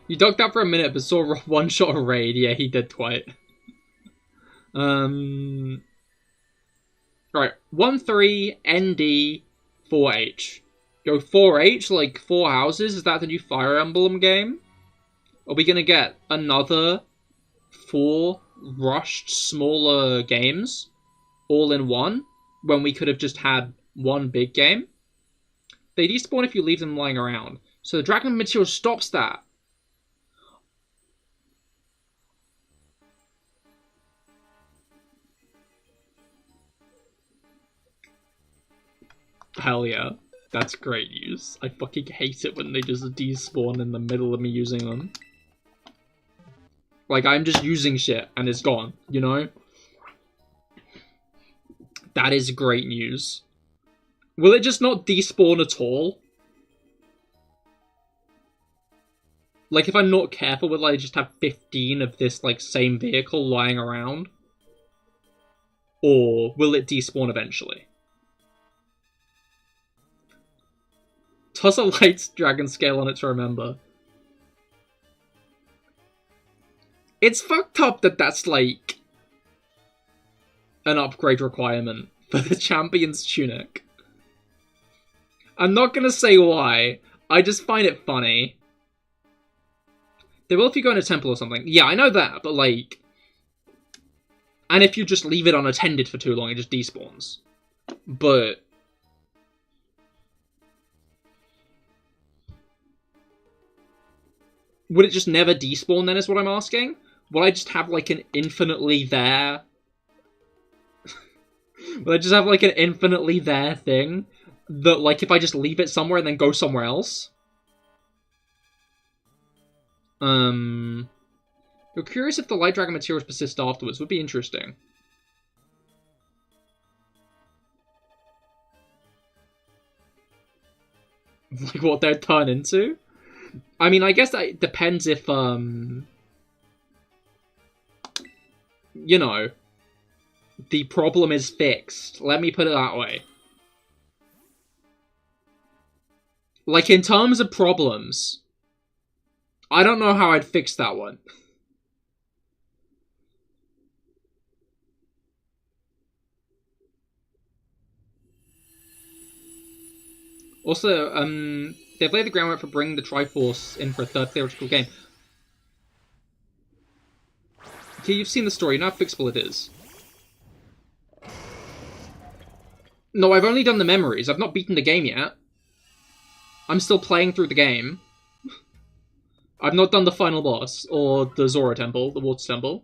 A: You ducked out for a minute, but saw one-shot a raid. Yeah, he did quite. Right, 1-3, ND, 4H. Go 4H, like 4 houses? Is that the new Fire Emblem game? Are we gonna get another 4 rushed, smaller games all in one when we could have just had one big game? They despawn if you leave them lying around. So the Dragon Material stops that. Hell yeah. That's great news. I fucking hate it when they just despawn in the middle of me using them. Like, I'm just using shit and it's gone, you know? That is great news. Will it just not despawn at all? Like, if I'm not careful, will I just have 15 of this, like, same vehicle lying around? Or will it despawn eventually? Toss a light dragon scale on it to remember. It's fucked up that that's, like, an upgrade requirement for the Champion's Tunic. I'm not gonna say why. I just find it funny. They will if you go in a temple or something. Yeah, I know that, but, like... And if you just leave it unattended for too long, it just despawns. But... would it just never despawn then, is what I'm asking? Would I just have, like, an infinitely there... would I just have, like, an infinitely there thing? That, like, if I just leave it somewhere and then go somewhere else? You're curious if the Light Dragon materials persist afterwards. Would be interesting. Like, what they'd turn into? I mean, I guess that depends if, you know, the problem is fixed. Let me put it that way. Like, in terms of problems, I don't know how I'd fix that one. Also, they've laid the groundwork for bringing the Triforce in for a third theoretical game. Okay, you've seen the story, you know how fixable it is. No, I've only done the memories. I've not beaten the game yet. I'm still playing through the game. I've not done the final boss, or the Zora Temple, the Water Temple.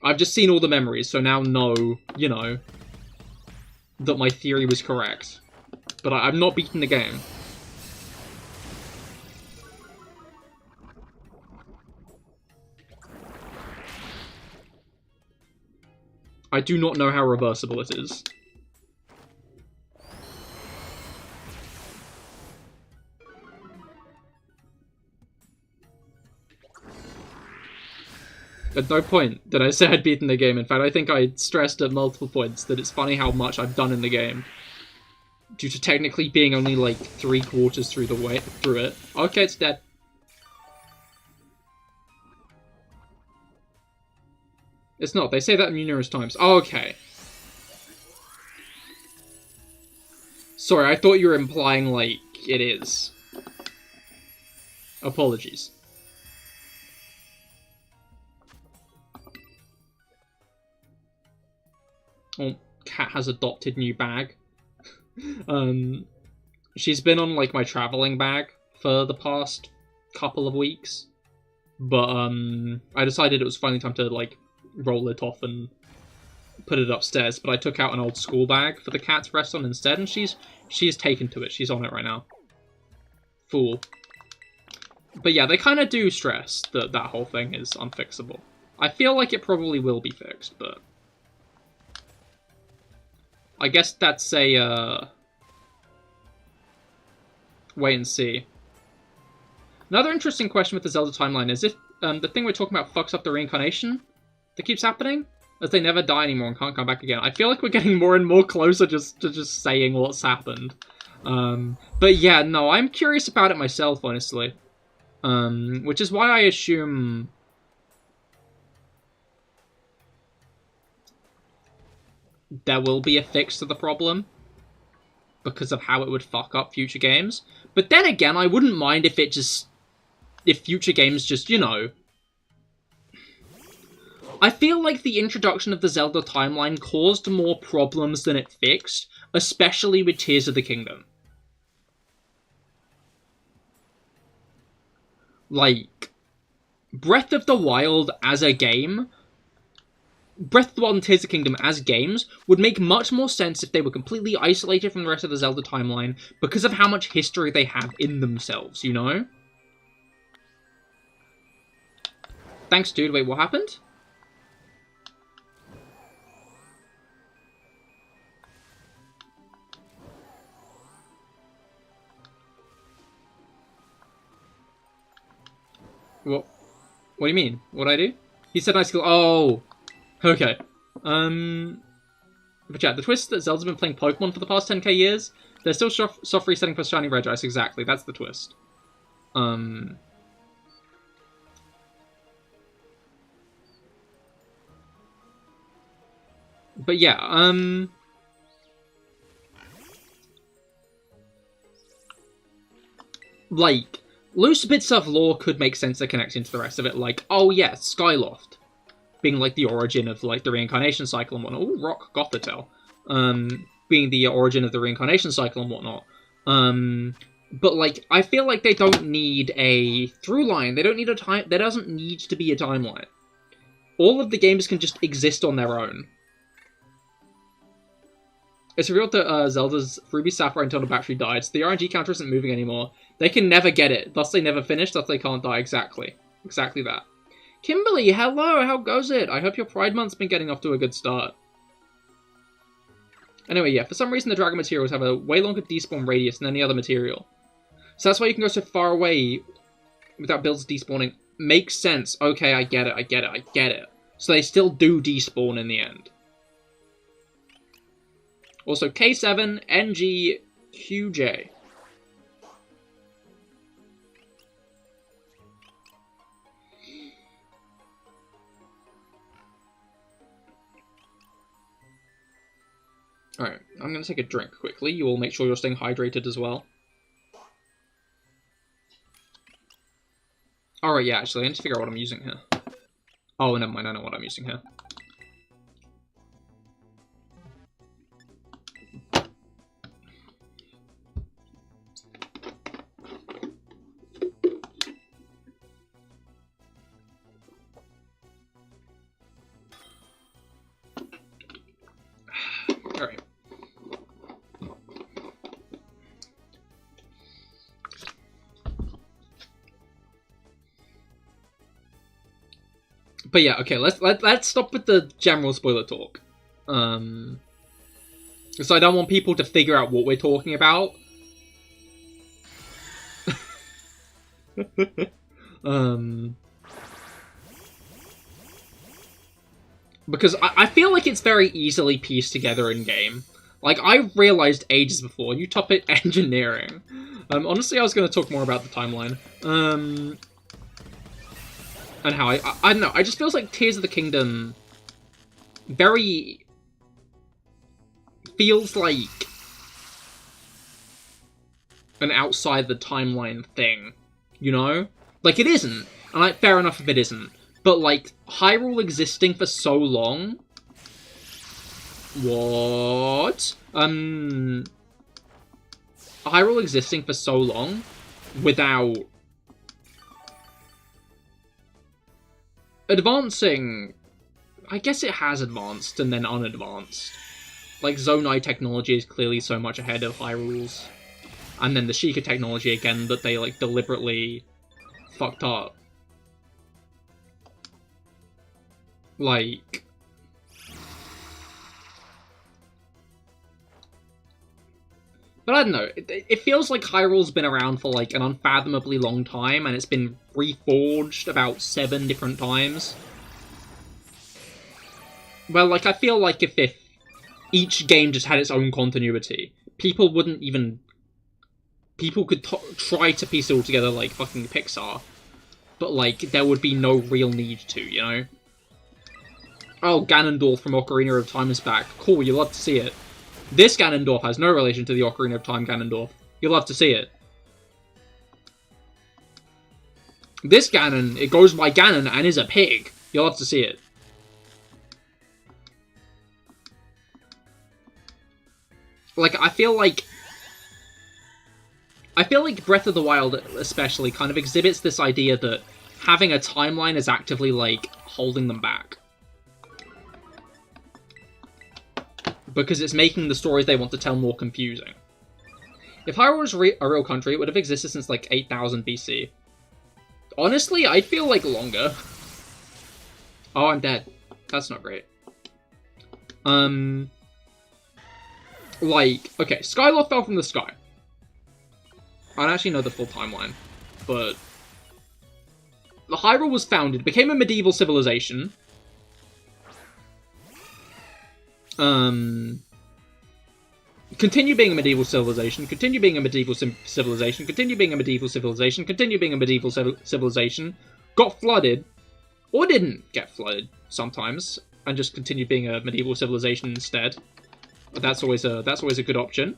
A: I've just seen all the memories, so now know, you know, that my theory was correct. But I've not beaten the game. I do not know how reversible it is. At no point did I say I'd beaten the game. In fact, I think I stressed at multiple points that it's funny how much I've done in the game. Due to technically being only, like, 3/4 through the way through it. Okay, it's dead. It's not. They say that numerous times. Oh, okay. Sorry, I thought you were implying, like, it is. Apologies. Oh, Cat has adopted new bag. She's been on, like, my traveling bag for the past couple of weeks. But, I decided it was finally time to, like, roll it off and put it upstairs. But I took out an old school bag for the cat to rest on instead, and she's taken to it. She's on it right now. Fool. But yeah, they kind of do stress that that whole thing is unfixable. I feel like it probably will be fixed, but... I guess that's a, wait and see. Another interesting question with the Zelda timeline is if the thing we're talking about fucks up the reincarnation that keeps happening, as they never die anymore and can't come back again. I feel like we're getting more and more closer to just saying what's happened. But yeah, no, I'm curious about it myself, honestly. Which is why I assume there will be a fix to the problem because of how it would fuck up future games. But then again, I wouldn't mind if future games just, you know... I feel like the introduction of the Zelda timeline caused more problems than it fixed, especially with Tears of the Kingdom. Like, Breath of the Wild as a game... Breath of the Wild and Tears of the Kingdom as games would make much more sense if they were completely isolated from the rest of the Zelda timeline because of how much history they have in themselves, you know? Thanks, dude. Wait, what happened? What do you mean? What'd I do? He said nice skill. Oh! Okay. But yeah, the twist that Zelda's been playing Pokemon for the past 10k years, they're still soft resetting for Shiny Regice, exactly. That's the twist. But yeah, like, loose bits of lore could make sense to connect into the rest of it, like, oh yeah, Skyloft being, like, the origin of, like, the reincarnation cycle and whatnot. Ooh, Rock Gothitelle. Being the origin of the reincarnation cycle and whatnot. But, like, I feel like they don't need a through line. They don't need a time. There doesn't need to be a timeline. All of the games can just exist on their own. It's revealed that Zelda's Ruby, Sapphire, and Turtle battery died, so the RNG counter isn't moving anymore. They can never get it, thus they never finish, thus they can't die. Exactly. Exactly that. Kimberly, hello, how goes it? I hope your Pride Month's been getting off to a good start. Anyway, yeah, for some reason the dragon materials have a way longer despawn radius than any other material. So that's why you can go so far away without builds despawning. Makes sense. Okay, I get it, I get it, I get it. So they still do despawn in the end. Also, K7, NG, QJ. Alright, I'm going to take a drink quickly. You will make sure you're staying hydrated as well. Alright, yeah, actually, I need to figure out what I'm using here. Oh, never mind, I know what I'm using here. Alright. But yeah, okay, let's stop with the general spoiler talk. So I don't want people to figure out what we're talking about. Because I feel like it's very easily pieced together in-game. Like, I realized ages before, you top it engineering. Honestly, I was going to talk more about the timeline. And how I don't know, I just feels like Tears of the Kingdom feels like an outside the timeline thing, you know? Like, it isn't, and like, fair enough if it isn't, but like, Hyrule existing for so long... What? Hyrule existing for so long without advancing, I guess it has advanced and then unadvanced. Like, Zonai technology is clearly so much ahead of Hyrule's. And then the Sheikah technology again that they, like, deliberately fucked up. Like... But I don't know, it feels like Hyrule's been around for, like, an unfathomably long time, and it's been reforged about 7 different times. Well, like, I feel like if each game just had its own continuity, people wouldn't even... People could try to piece it all together like fucking Pixar, but, like, there would be no real need to, you know? Oh, Ganondorf from Ocarina of Time is back. Cool, you love to see it. This Ganondorf has no relation to the Ocarina of Time Ganondorf. You'll love to see it. This Ganon, it goes by Ganon and is a pig. You'll love to see it. Like, I feel like Breath of the Wild especially kind of exhibits this idea that having a timeline is actively, like, holding them back. Because it's making the stories they want to tell more confusing. If Hyrule was a real country, it would have existed since, like, 8000 BC. Honestly, I feel like longer. Oh, I'm dead. That's not great. Like, okay, Skylord fell from the sky. I don't actually know the full timeline, but the Hyrule was founded, became a medieval civilization. Continue being a medieval civilization, continue being a medieval civilization, continue being a medieval civilization, continue being a medieval civilization, got flooded, or didn't get flooded sometimes, and just continue being a medieval civilization instead. That's always a good option.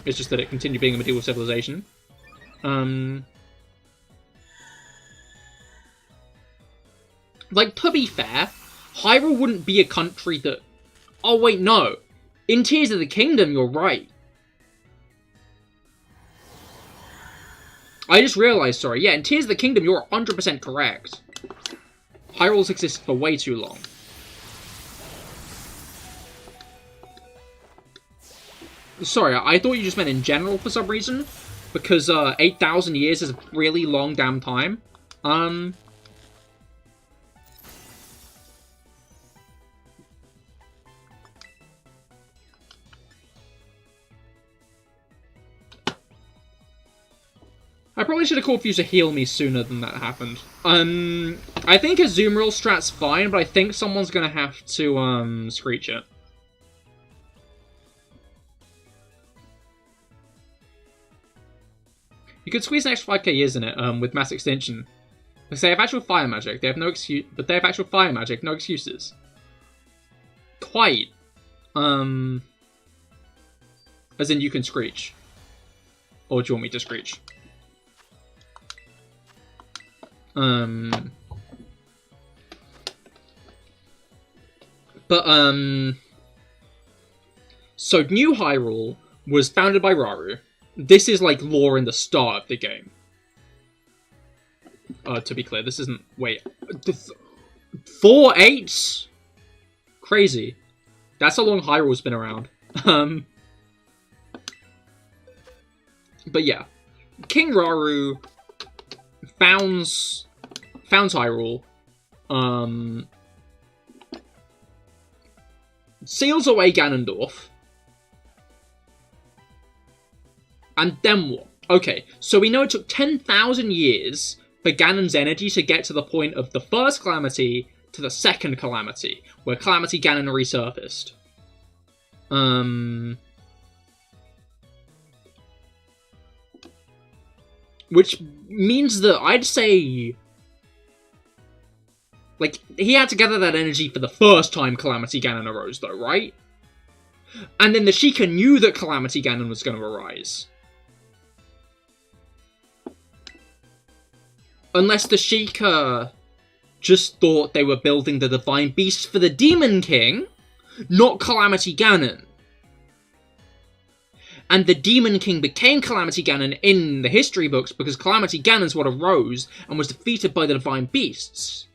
A: It's just that it continued being a medieval civilization. Like, to be fair, Hyrule wouldn't be a country that... Oh, wait, no. In Tears of the Kingdom, you're right. I just realized, sorry. Yeah, in Tears of the Kingdom, you're 100% correct. Hyrule's existed for way too long. Sorry, I thought you just meant in general for some reason. Because, 8,000 years is a really long damn time. I probably should have called for you to heal me sooner than that happened. I think Azumarill strat's fine, but I think someone's gonna have to, screech it. You could squeeze an extra 5k years in it, with mass extinction. Because they have actual fire magic, they have no excuse, but they have actual fire magic, no excuses. Quite. As in you can screech. Or do you want me to screech? So New Hyrule was founded by Rauru. This is like lore in the start of the game. To be clear, this isn't... Wait. 4 8s? Crazy. That's how long Hyrule's been around. But yeah. King Rauru founds Hyrule. Seals away Ganondorf. And then what? Okay, so we know it took 10,000 years for Ganon's energy to get to the point of the first Calamity to the second Calamity, where Calamity Ganon resurfaced. Which means that I'd say... Like, he had to gather that energy for the first time Calamity Ganon arose, though, right? And then the Sheikah knew that Calamity Ganon was going to arise. Unless the Sheikah just thought they were building the Divine Beast for the Demon King, not Calamity Ganon. And the Demon King became Calamity Ganon in the history books because Calamity Ganon's what arose and was defeated by the Divine Beasts.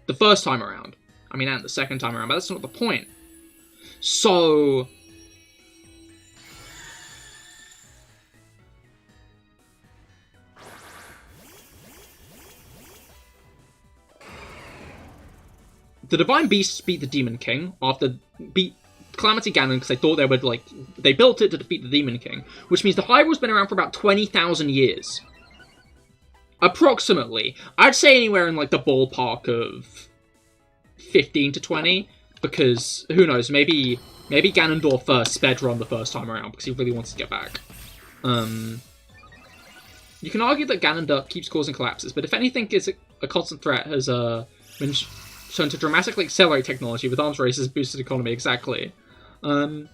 A: The first time around. I mean, and the second time around, but that's not the point. So... the Divine Beasts beat the Demon King after beat Calamity Ganon because they thought they would, like, they built it to defeat the Demon King, which means the Hyrule's been around for about 20,000 years. Approximately. I'd say anywhere in, like, the ballpark of 15 to 20, because, who knows, maybe Ganondorf sped run the first time around because he really wants to get back. You can argue that Ganondorf keeps causing collapses, but if anything is a constant threat has Shown to dramatically accelerate technology with arms races boosted economy, exactly. Alright,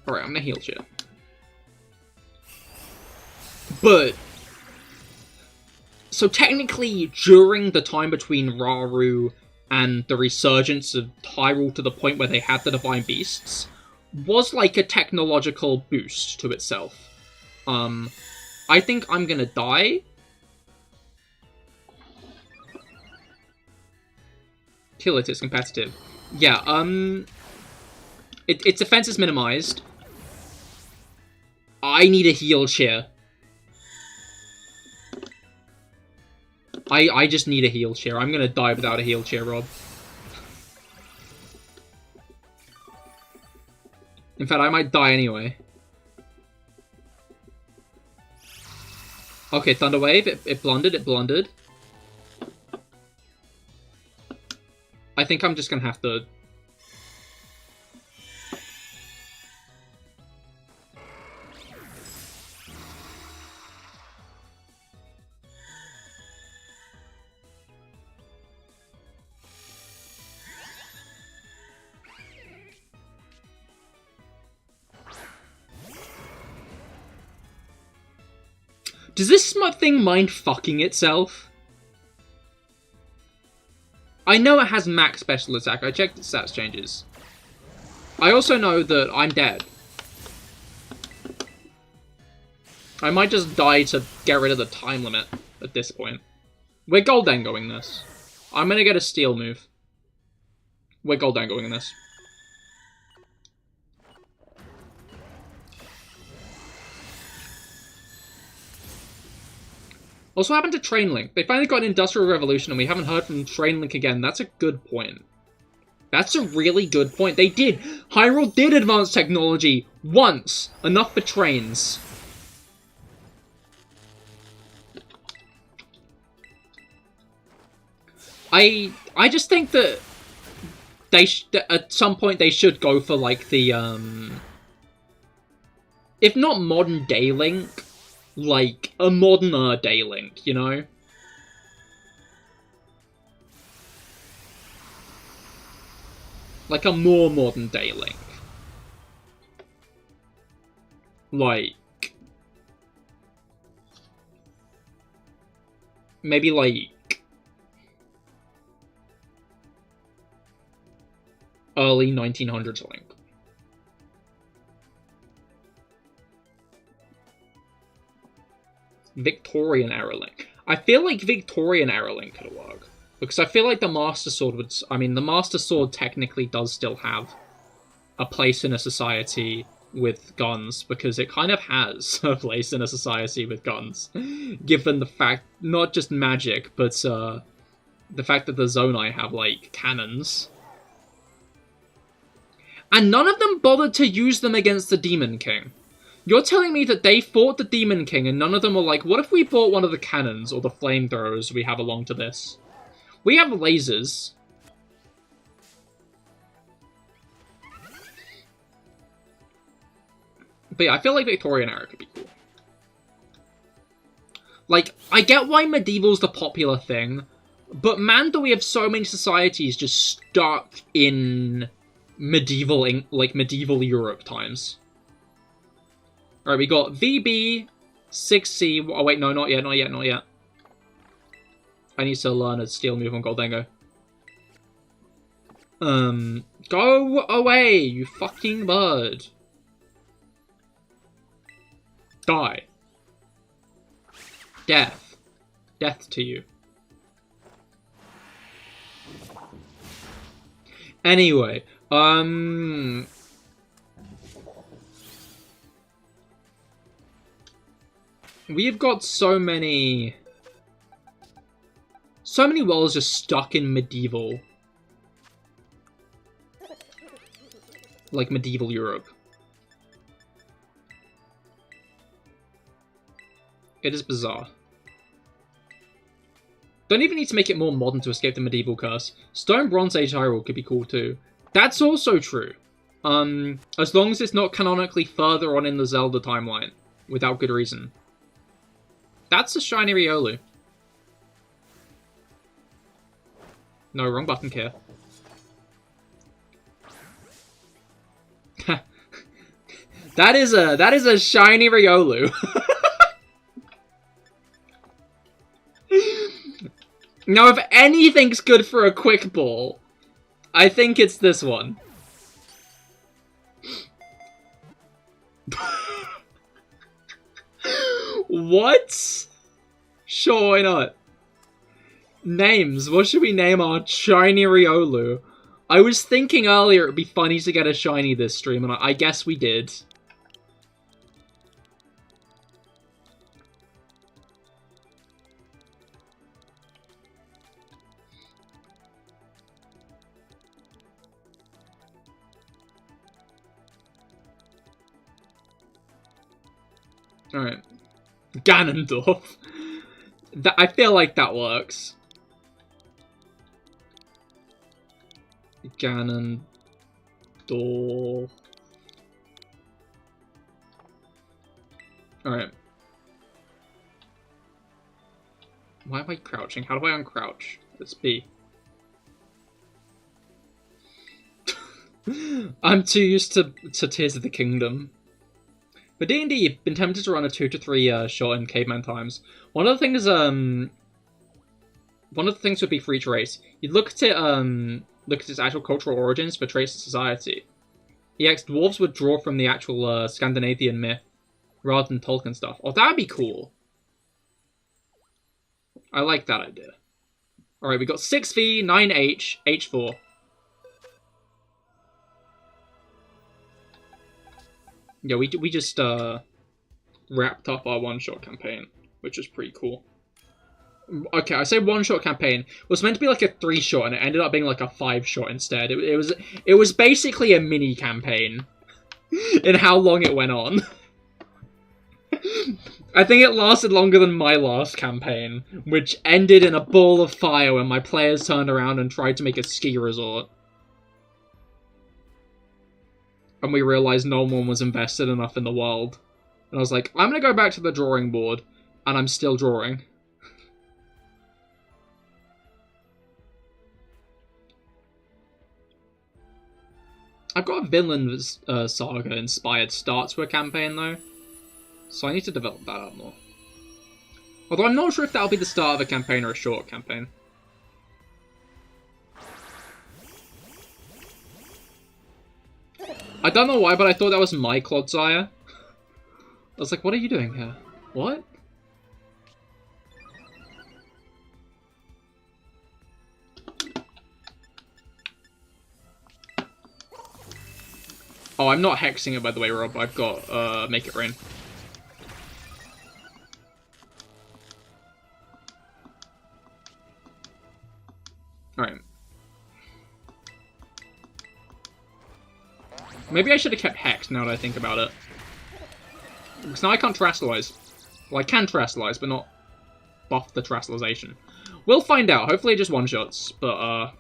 A: I'm gonna heal shit. But, so technically, during the time between Raru and the resurgence of Hyrule to the point where they had the Divine Beasts, was like a technological boost to itself. I think I'm gonna die. Kill it, it's competitive. Yeah, its defense is minimized. I need a heal cheer. I just need a heal cheer. I'm gonna die without a heal cheer, Rob. In fact, I might die anyway. Okay, Thunder Wave, it blundered. I think I'm just gonna have to... Does this thing mind fucking itself? I know it has max special attack. I checked its stats changes. I also know that I'm dead. I might just die to get rid of the time limit at this point. We're Goldangoing this. I'm gonna get a steel move. We're Goldangoing this. Also, what happened to Train Link? They finally got an Industrial Revolution and we haven't heard from Train Link again. That's a good point. That's a really good point. They did. Hyrule did advance technology once. Enough for trains. I just think that they at some point they should go for like the if not modern day Link, like a modern day Link, you know? Like a more modern day Link. Like maybe like early 1900s Link. Victorian era Link. I feel like Victorian era Link could work. Because I feel like the Master Sword would... I mean, the Master Sword technically does still have a place in a society with guns, because it kind of has a place in a society with guns. Given the fact, not just magic, but the fact that the Zonai have, like, cannons. And none of them bothered to use them against the Demon King. You're telling me that they fought the Demon King and none of them were like, what if we bought one of the cannons or the flamethrowers we have along to this? We have lasers. But yeah, I feel like Victorian era could be cool. Like, I get why medieval's the popular thing, but man, do we have so many societies just stuck in medieval Europe times. Alright, we got VB, 6C... Oh wait, no, not yet. I need to learn a steel move on Goldango. Go away, you fucking bird. Die. Death. Death to you. Anyway, we've got so many worlds just stuck in medieval. Like medieval Europe. It is bizarre. Don't even need to make it more modern to escape the medieval curse. Stone Bronze Age Hyrule could be cool too. That's also true. As long as it's not canonically further on in the Zelda timeline. Without good reason. That's a shiny Riolu. No, wrong button, Cahir. That is a shiny Riolu. Now, if anything's good for a quick ball, I think it's this one. What? Sure, why not? Names. What should we name our shiny Riolu? I was thinking earlier it'd be funny to get a shiny this stream, and I guess we did. Alright. Ganondorf. I feel like that works. Ganondorf. Alright. Why am I crouching? How do I uncrouch? It's B. I'm too used to Tears of the Kingdom. For D&D, you've been tempted to run a 2 to 3 shot in caveman times. One of the things would be for each race. You'd look at its actual cultural origins for trace of society. EX dwarves would draw from the actual Scandinavian myth rather than Tolkien stuff. Oh, that'd be cool. I like that idea. Alright, we got 6V, 9H, H4. Yeah, we just wrapped up our one-shot campaign, which was pretty cool. Okay, I say one-shot campaign. It was meant to be like a 3-shot, and it ended up being like a 5-shot instead. It was basically a mini campaign in how long it went on. I think it lasted longer than my last campaign, which ended in a ball of fire when my players turned around and tried to make a ski resort. And we realized no one was invested enough in the world. And I was like, I'm gonna go back to the drawing board, and I'm still drawing. I've got a Vinland Saga-inspired start to a campaign, though. So I need to develop that up more. Although I'm not sure if that'll be the start of a campaign or a short campaign. I don't know why, but I thought that was my Clodsire. I was like, what are you doing here? What? Oh, I'm not hexing it, by the way, Rob. I've got, Make It Rain. Alright. Maybe I should have kept Hex, now that I think about it. Because now I can't Terastallize. Well, I can Terastallize, but not buff the Terastallization. We'll find out. Hopefully it just one-shots, but,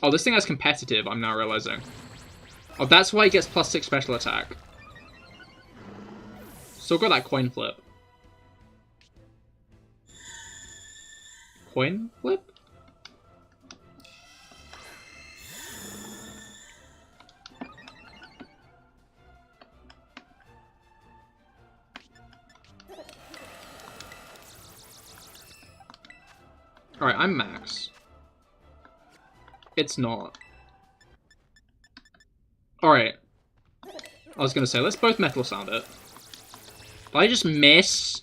A: Oh, this thing has competitive, I'm now realizing. Oh, that's why it gets +6 special attack. Still got that coin flip. Coin flip? Alright, I'm max. It's not. Alright. I was gonna say, let's both Metal Sound it. Did I just miss?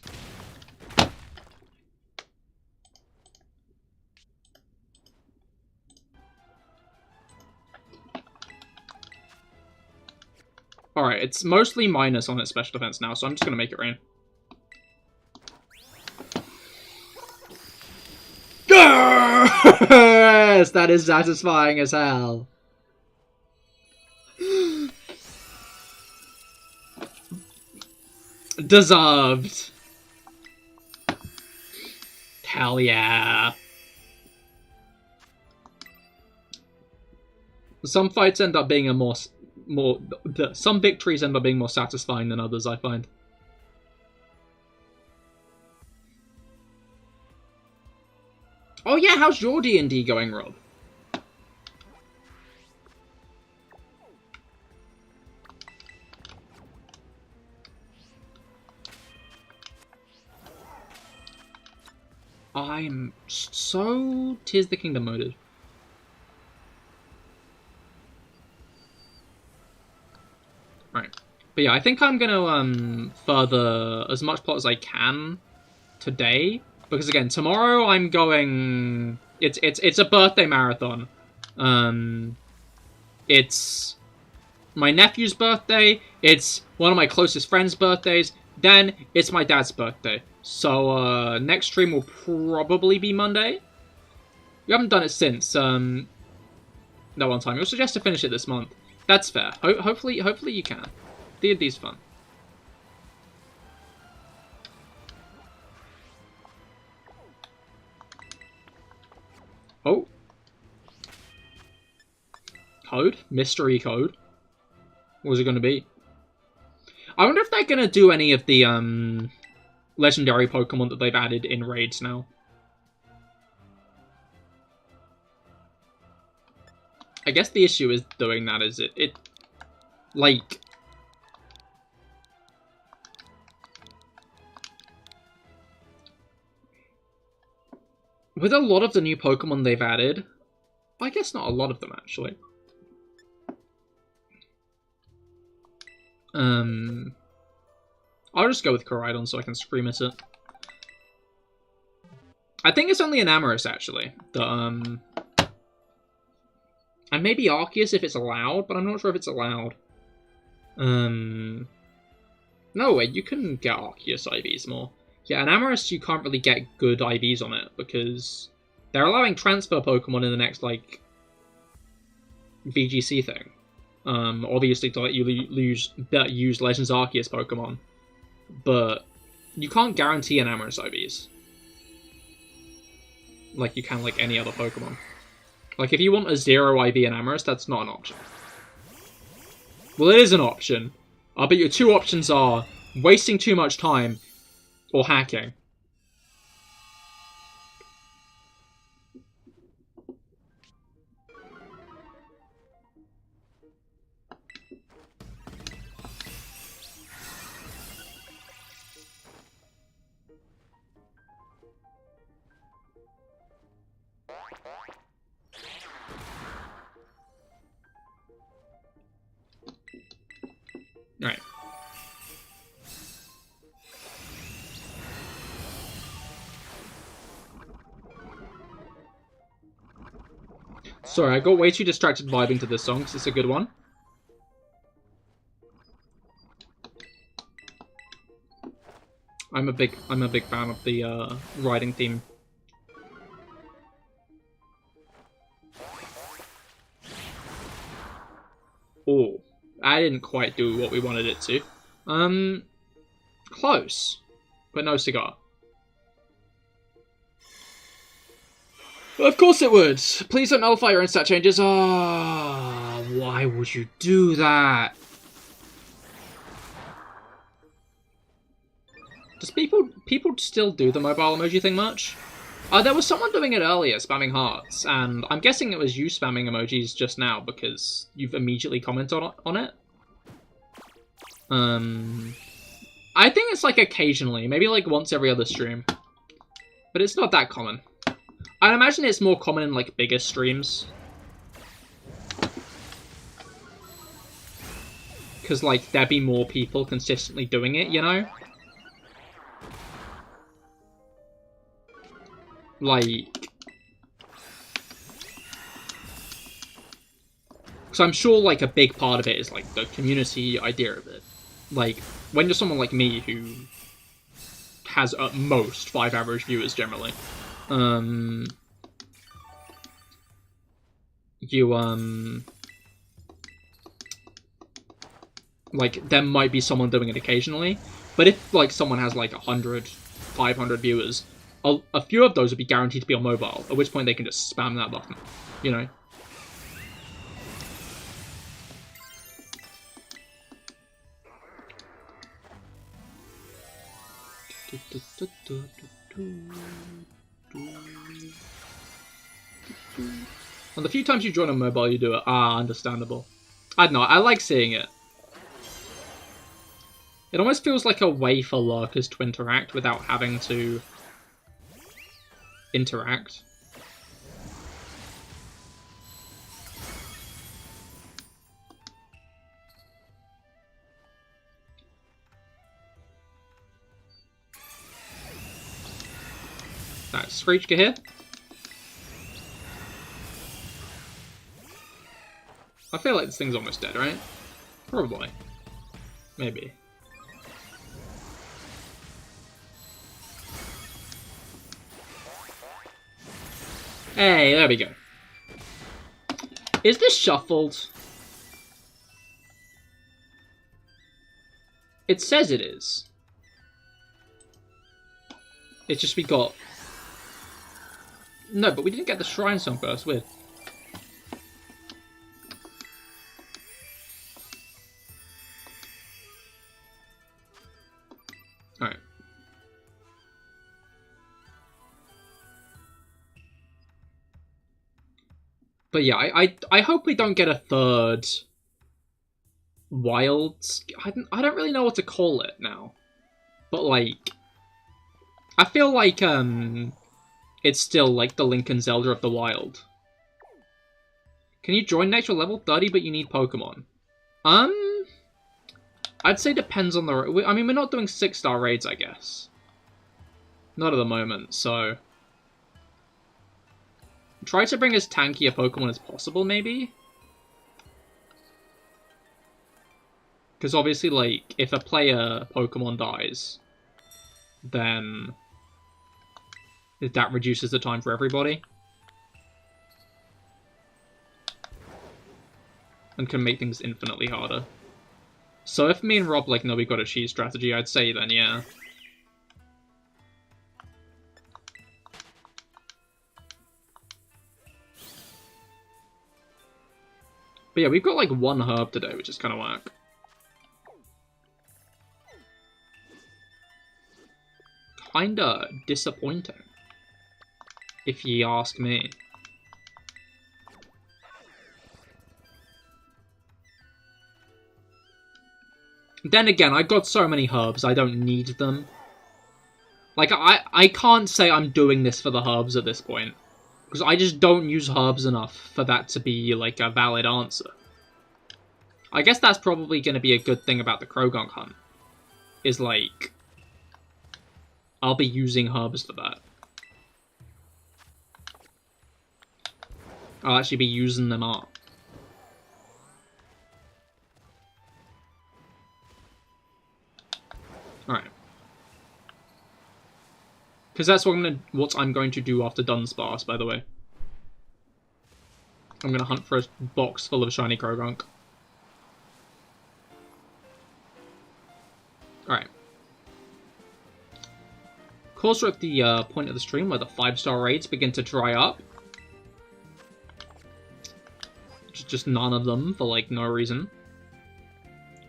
A: Alright, it's mostly minus on its special defense now, so I'm just gonna Make It Rain. Yes, that is satisfying as hell. Deserved. Hell yeah. Some fights end up being some victories end up being more satisfying than others, I find. Oh yeah, how's your D&D going, Rob? I'm so Tears of the Kingdom moded. Right. But yeah, I think I'm gonna further as much plot as I can today. Because again, tomorrow I'm going it's a birthday marathon. It's my nephew's birthday, it's one of my closest friends' birthdays, then it's my dad's birthday. So next stream will probably be Monday. We haven't done it since that one time. You'll suggest to finish it this month. That's fair. Hopefully you can. D&D's fun. Oh. Code? Mystery code? What is it going to be? I wonder if they're going to do any of the legendary Pokemon that they've added in raids now. I guess the issue is doing that is it like... With a lot of the new Pokemon they've added, I guess not a lot of them actually. I'll just go with Koraidon so I can scream at it. I think it's only an Amorous actually. The and maybe Arceus if it's allowed, but I'm not sure if it's allowed. No wait, you can get Arceus IVs more. Yeah, an Amorous you can't really get good IVs on it because they're allowing transfer Pokemon in the next like VGC thing. Obviously to let you use Legends Arceus Pokemon, but you can't guarantee an Amorous IVs like you can like any other Pokemon. Like if you want a 0 IV in Amorous, that's not an option. Well, it is an option, but your two options are wasting too much time or hacking. Alright. Sorry, I got way too distracted vibing to this song, because it's a good one. I'm a big fan of the riding theme. Oh, I didn't quite do what we wanted it to. Close, but no cigar. Of course it would. Please don't nullify your own stat changes. Ah, why would you do that? Does people still do the mobile emoji thing much? There was someone doing it earlier, spamming hearts, and I'm guessing it was you spamming emojis just now because you've immediately commented on it. I think it's like occasionally, maybe like once every other stream, but it's not that common. I'd imagine it's more common in like bigger streams. Because like there'd be more people consistently doing it, you know? Like... Because I'm sure like a big part of it is like the community idea of it. Like, when you're someone like me who has at most 5 average viewers generally, like, there might be someone doing it occasionally, but if, like, someone has, like, 100, 500 viewers, a few of those would be guaranteed to be on mobile, at which point they can just spam that button, you know? And the few times you join on mobile, you do it. Ah, understandable. I don't know, I like seeing it. It almost feels like a way for lurkers to interact without having to interact. Alright, Screech Cahir. I feel like this thing's almost dead, right? Probably. Maybe. Hey, there we go. Is this shuffled? It says it is. It's just we got... No, but we didn't get the Shrine Song first, weird. Alright. But yeah, I hope we don't get a third wild... I don't really know what to call it now. But like... I feel like it's still like the Link and Zelda of the wild. Can you join next? You're level 30, but you need Pokemon. I'd say depends on the... I mean, we're not doing 6-star raids, I guess. Not at the moment, so... Try to bring as tanky a Pokemon as possible, maybe? Because obviously, like, if a player Pokemon dies, then that reduces the time for everybody. And can make things infinitely harder. So if me and Rob, like, know we got a cheese strategy, I'd say then, yeah. But yeah, we've got, like, one herb today, which is kind of whack. Kinda disappointing, if ye ask me. Then again, I got so many herbs, I don't need them. Like, I can't say I'm doing this for the herbs at this point. Because I just don't use herbs enough for that to be, like, a valid answer. I guess that's probably going to be a good thing about the Krogunk hunt. Is, like... I'll be using herbs for that. I'll actually be using them up. Alright. Because that's what I'm going to do after Dunsparce, by the way. I'm going to hunt for a box full of shiny Krogunk. Alright. Of course, we're at the point of the stream where the 5-star raids begin to dry up. Just none of them for, like, no reason.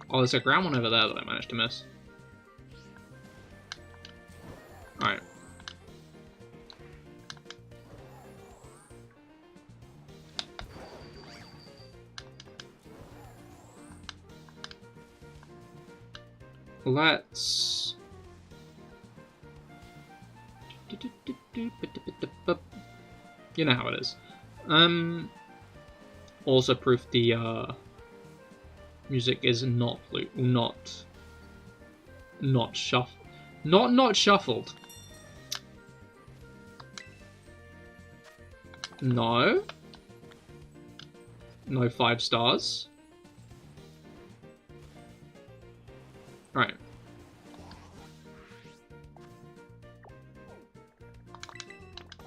A: Oh, there's a ground one over there that I managed to miss. Alright. Let's... You know how it is. Also proof the music is not shuffled. No. No 5 stars. Right.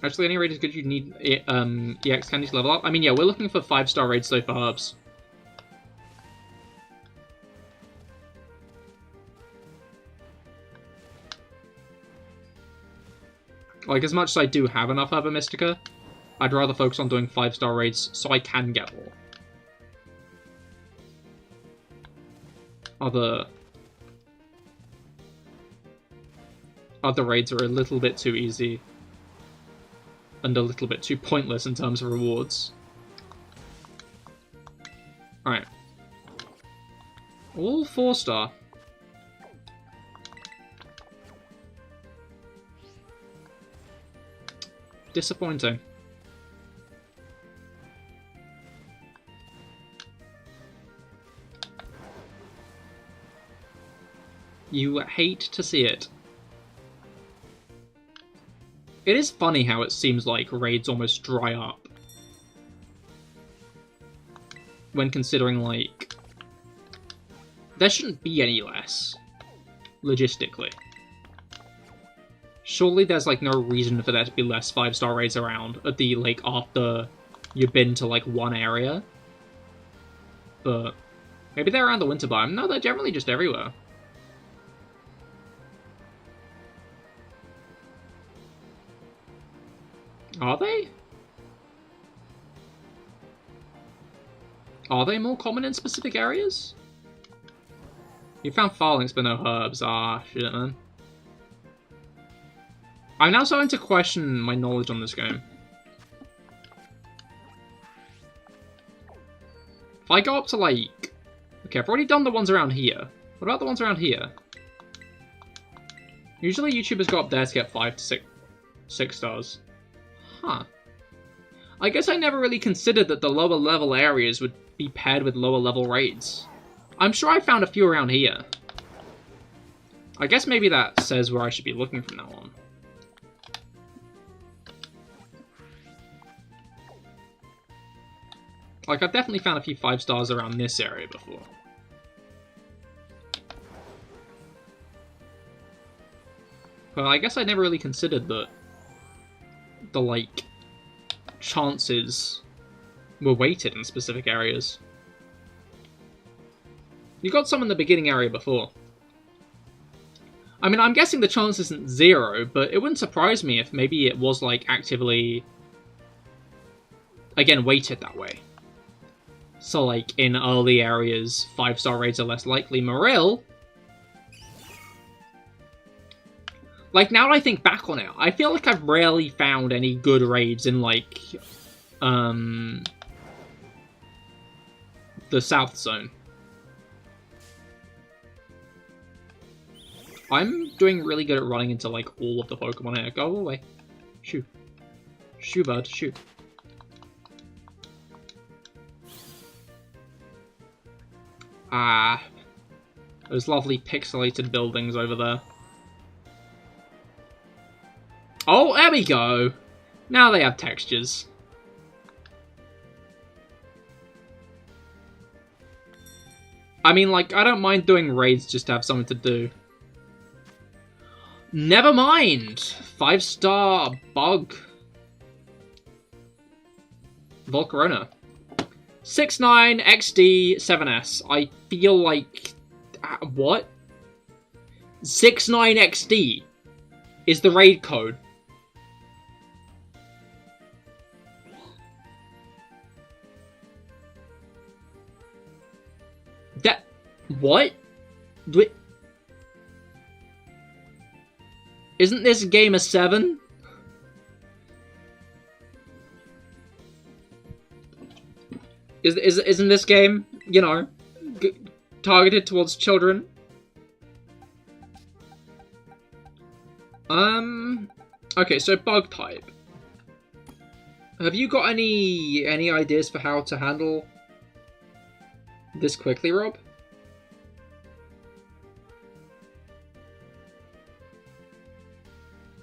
A: Actually, any raid is good. You need EX candies to level up. I mean, yeah, we're looking for 5-star raids though for herbs. Like, as much as I do have enough Herba Mystica, I'd rather focus on doing 5-star raids so I can get more. Other raids are a little bit too easy. and a little bit too pointless in terms of rewards. Alright. All 4-star. Disappointing. You hate to see it. It is funny how it seems like raids almost dry up. When considering, like, there shouldn't be any less, logistically. Surely there's, like, no reason for there to be less 5-star raids around at the, like, after you've been to, like, one area. But maybe they're around the winter biome. No, they're generally just everywhere. Are they? Are they more common in specific areas? You found Farlinks but no herbs. Ah, shit, man. I'm now starting to question my knowledge on this game. If I go up to, like... Okay, I've already done the ones around here. What about the ones around here? Usually YouTubers go up there to get 5 to 6 stars. Huh. I guess I never really considered that the lower level areas would be paired with lower level raids. I'm sure I found a few around here. I guess maybe that says where I should be looking from now on. Like, I've definitely found a few 5 stars around this area before. But I guess I never really considered that the, like, chances were weighted in specific areas. You got some in the beginning area before. I mean, I'm guessing the chance isn't 0, but it wouldn't surprise me if maybe it was, like, actively, again, weighted that way. So, like, in early areas, 5-star raids are less likely. Morel? Like, now that I think back on it, I feel like I've rarely found any good raids in, like, the South Zone. I'm doing really good at running into, like, all of the Pokemon here. Go away. Shoo. Shoo, bud. Shoo. Ah. Those lovely pixelated buildings over there. Oh, there we go! Now they have textures. I mean, like, I don't mind doing raids just to have something to do. Never mind! 5-star bug. Volcarona. 6'9", XD, 7S. I feel like... what? 6'9", XD is the raid code. That... what? Wait. Isn't this game a 7? Isn't this game, you know, targeted towards children? Okay, so bug type. Have you got any ideas for how to handle this quickly, Rob?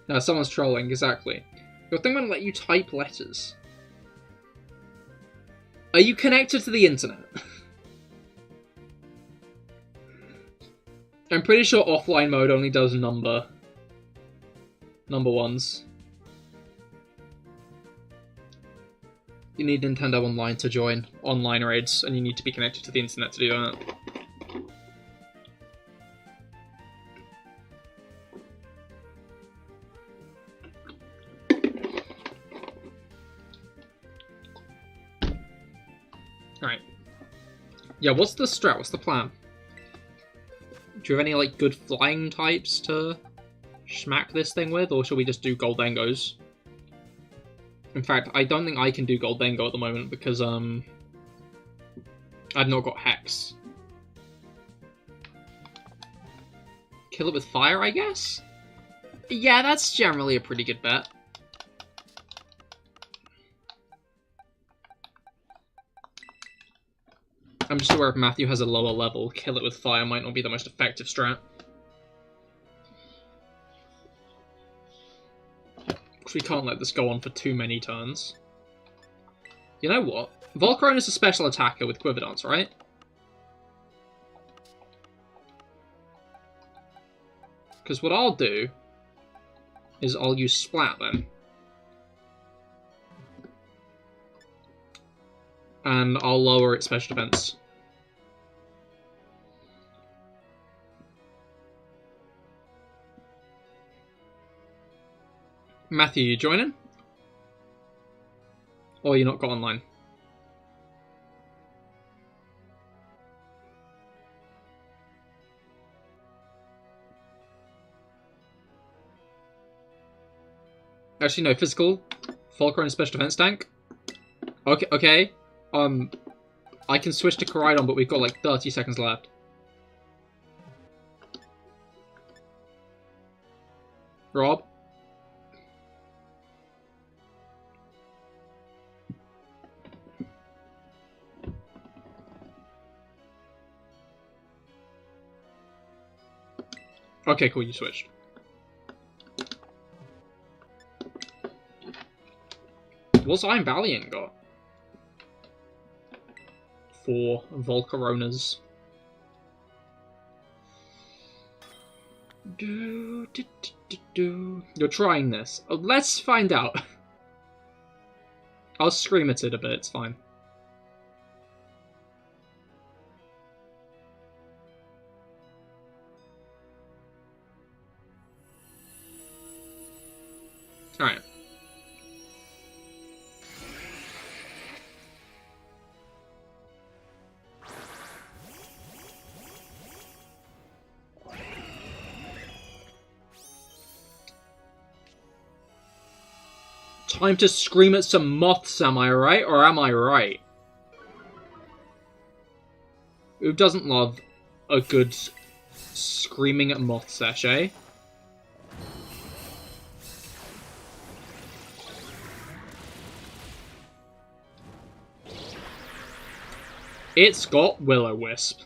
A: No, someone's trolling, exactly. Your thing won't let you type letters. Are you connected to the internet? I'm pretty sure offline mode only does number ones. You need Nintendo Online to join online raids, and you need to be connected to the internet to do that. Alright. Yeah, what's the strat? What's the plan? Do you have any, like, good flying types to smack this thing with, or should we just do Goldengos? In fact, I don't think I can do Goldengo at the moment because I've not got Hex. Kill it with fire, I guess? Yeah, that's generally a pretty good bet. I'm just aware if Matthew has a lower level, kill it with fire might not be the most effective strat. Because we can't let this go on for too many turns. You know what? Volcarona is a special attacker with Quiver Dance, right? Because what I'll do is I'll use Splat then. And I'll lower its special defense. Matthew, you joining? Or you not got online? Actually, no, physical. Volcarona special defense tank. Okay, okay. I can switch to Koraidon, but we've got like 30 seconds left. Rob? Okay, cool, you switched. What's Iron Valiant got? 4 Volcaronas. You're trying this. Oh, let's find out. I'll scream at it a bit, it's fine. Alright. Time to scream at some moths, am I right? Or am I right? Who doesn't love a good screaming at moth sesh, eh? It's got Will-O-Wisp.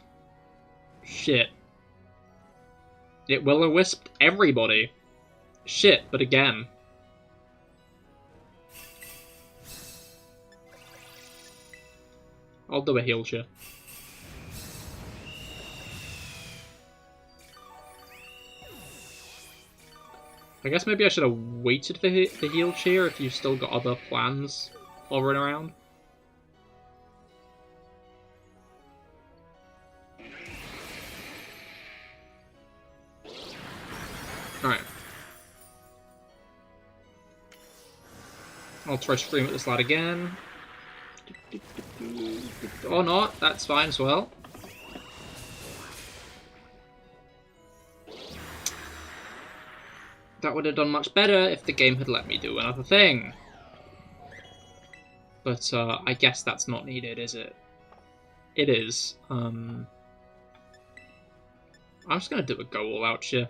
A: Shit. It Will-O-Wisped everybody. Shit, but again. I'll do a heal cheer. I guess maybe I should have waited for the heal cheer if you've still got other plans hovering around. Alright. I'll try stream at this lad again. Or not, that's fine as well. That would have done much better if the game had let me do another thing. But I guess that's not needed, is it? It is. I'm just going to do a go all out here.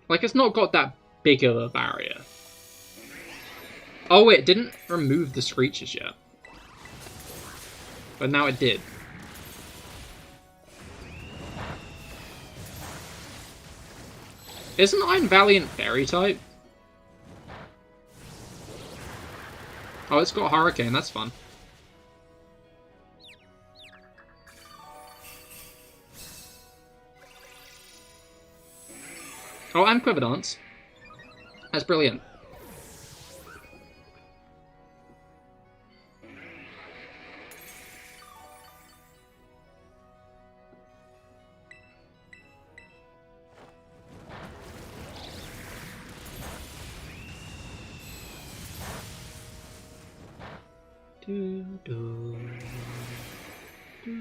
A: Like, it's not got that big of a barrier. Oh, it didn't remove the screeches yet. But now it did. Isn't Iron Valiant Fairy type? Oh, it's got Hurricane, that's fun. Oh, and Quiver Dance. That's brilliant. Well,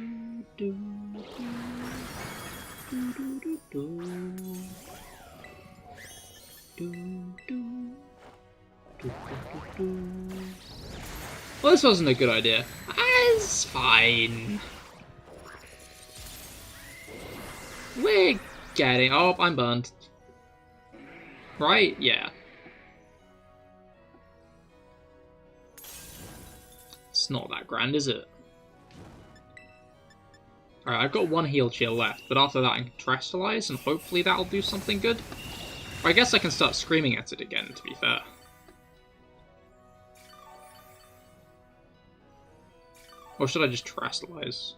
A: this wasn't a good idea. It's fine. We're getting... Oh, I'm burned. Right? Yeah. It's not that grand, is it? Alright, I've got one heal shield left, but after that I can Terrestrialize, and hopefully that'll do something good. Or I guess I can start screaming at it again, to be fair. Or should I just Terrestrialize?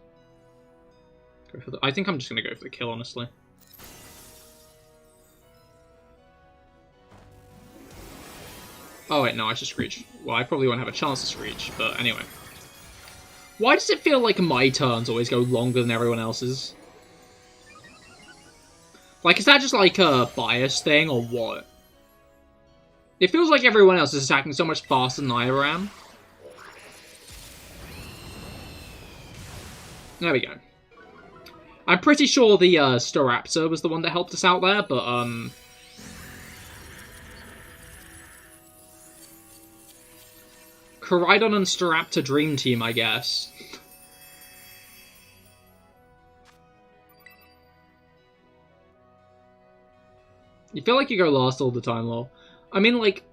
A: Go for the... I think I'm just going to go for the kill, honestly. Oh wait, no, I should Screech. Well, I probably won't have a chance to Screech, but anyway. Why does it feel like my turns always go longer than everyone else's? Like, is that just like a bias thing, or what? It feels like everyone else is attacking so much faster than I ever am. There we go. I'm pretty sure the Staraptor was the one that helped us out there, but Koraidon and Staraptor Dream Team, I guess. You feel like you go last all the time, lol. I mean, like...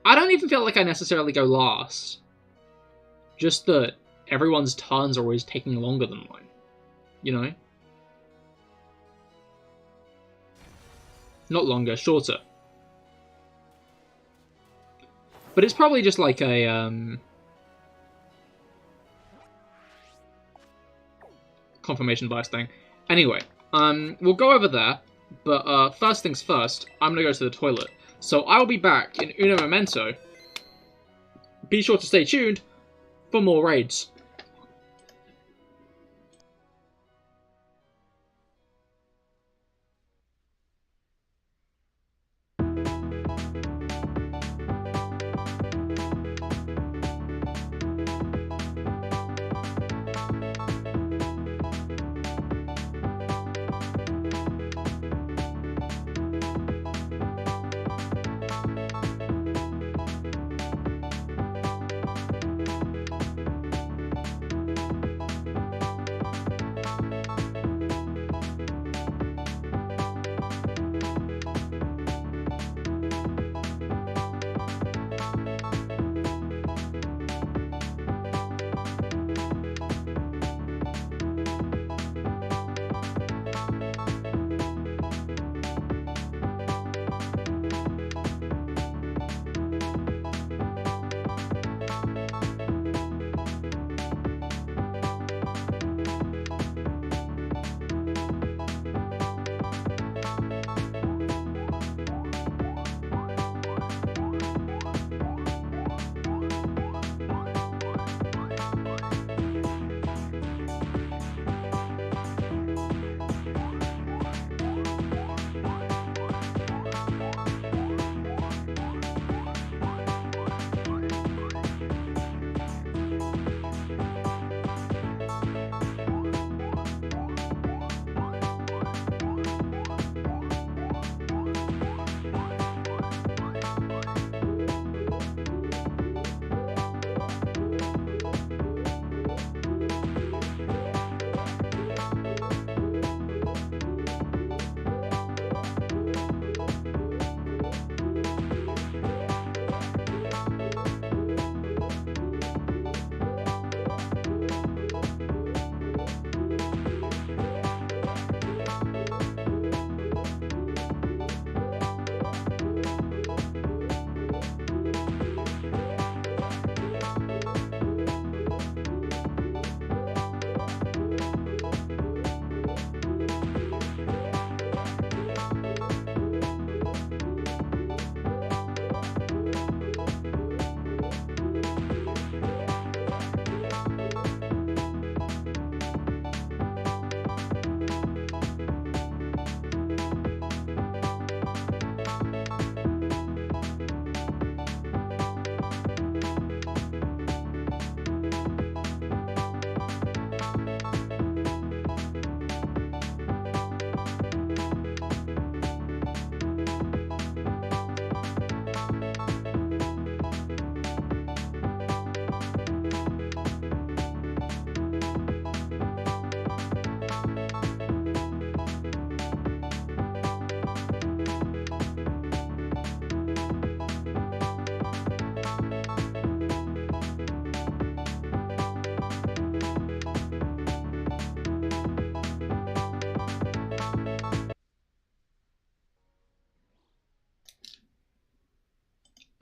A: I don't even feel like I necessarily go last. Just that everyone's turns are always taking longer than mine. You know? Not longer, shorter. But it's probably just like a, confirmation bias thing. Anyway, we'll go over there, but, first things first, I'm gonna go to the toilet. So I'll be back in uno momento. Be sure to stay tuned for more raids.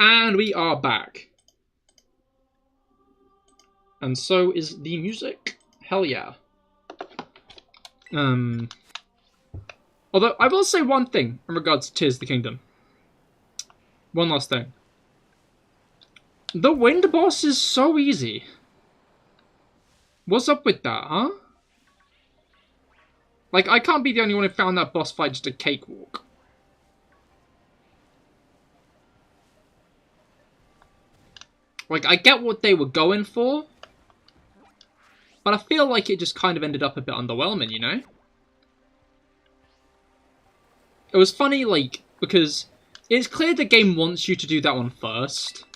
A: And we are back. And so is the music. Hell yeah. Although, I will say one thing in regards to Tears of the Kingdom. One last thing. The wind boss is so easy. What's up with that, huh? Like, I can't be the only one who found that boss fight just a cakewalk. Like, I get what they were going for, but I feel like it just kind of ended up a bit underwhelming, you know? It was funny, like, because it's clear the game wants you to do that one first.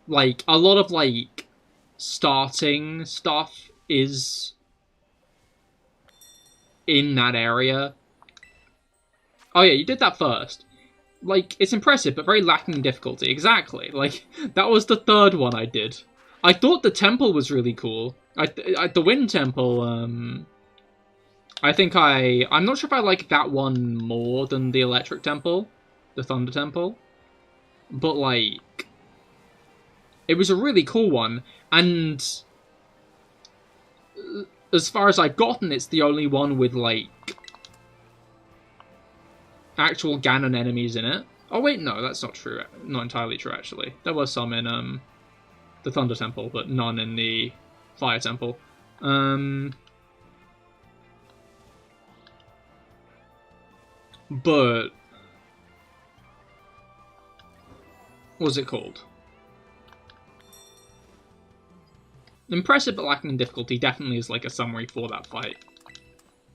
A: Like, a lot of, like, starting stuff is in that area. Oh yeah, you did that first. Like, it's impressive, but very lacking in difficulty. Exactly. Like, that was the third one I did. I thought the temple was really cool. The wind temple, I think I'm not sure if I like that one more than the electric temple. The thunder temple. But, like, it was a really cool one. And as far as I've gotten, it's the only one with, like, actual Ganon enemies in it. Oh wait, no, that's not true. Not entirely true, actually. There were some in the Thunder Temple, but none in the Fire Temple. But what was it called? Impressive but lacking in difficulty definitely is like a summary for that fight.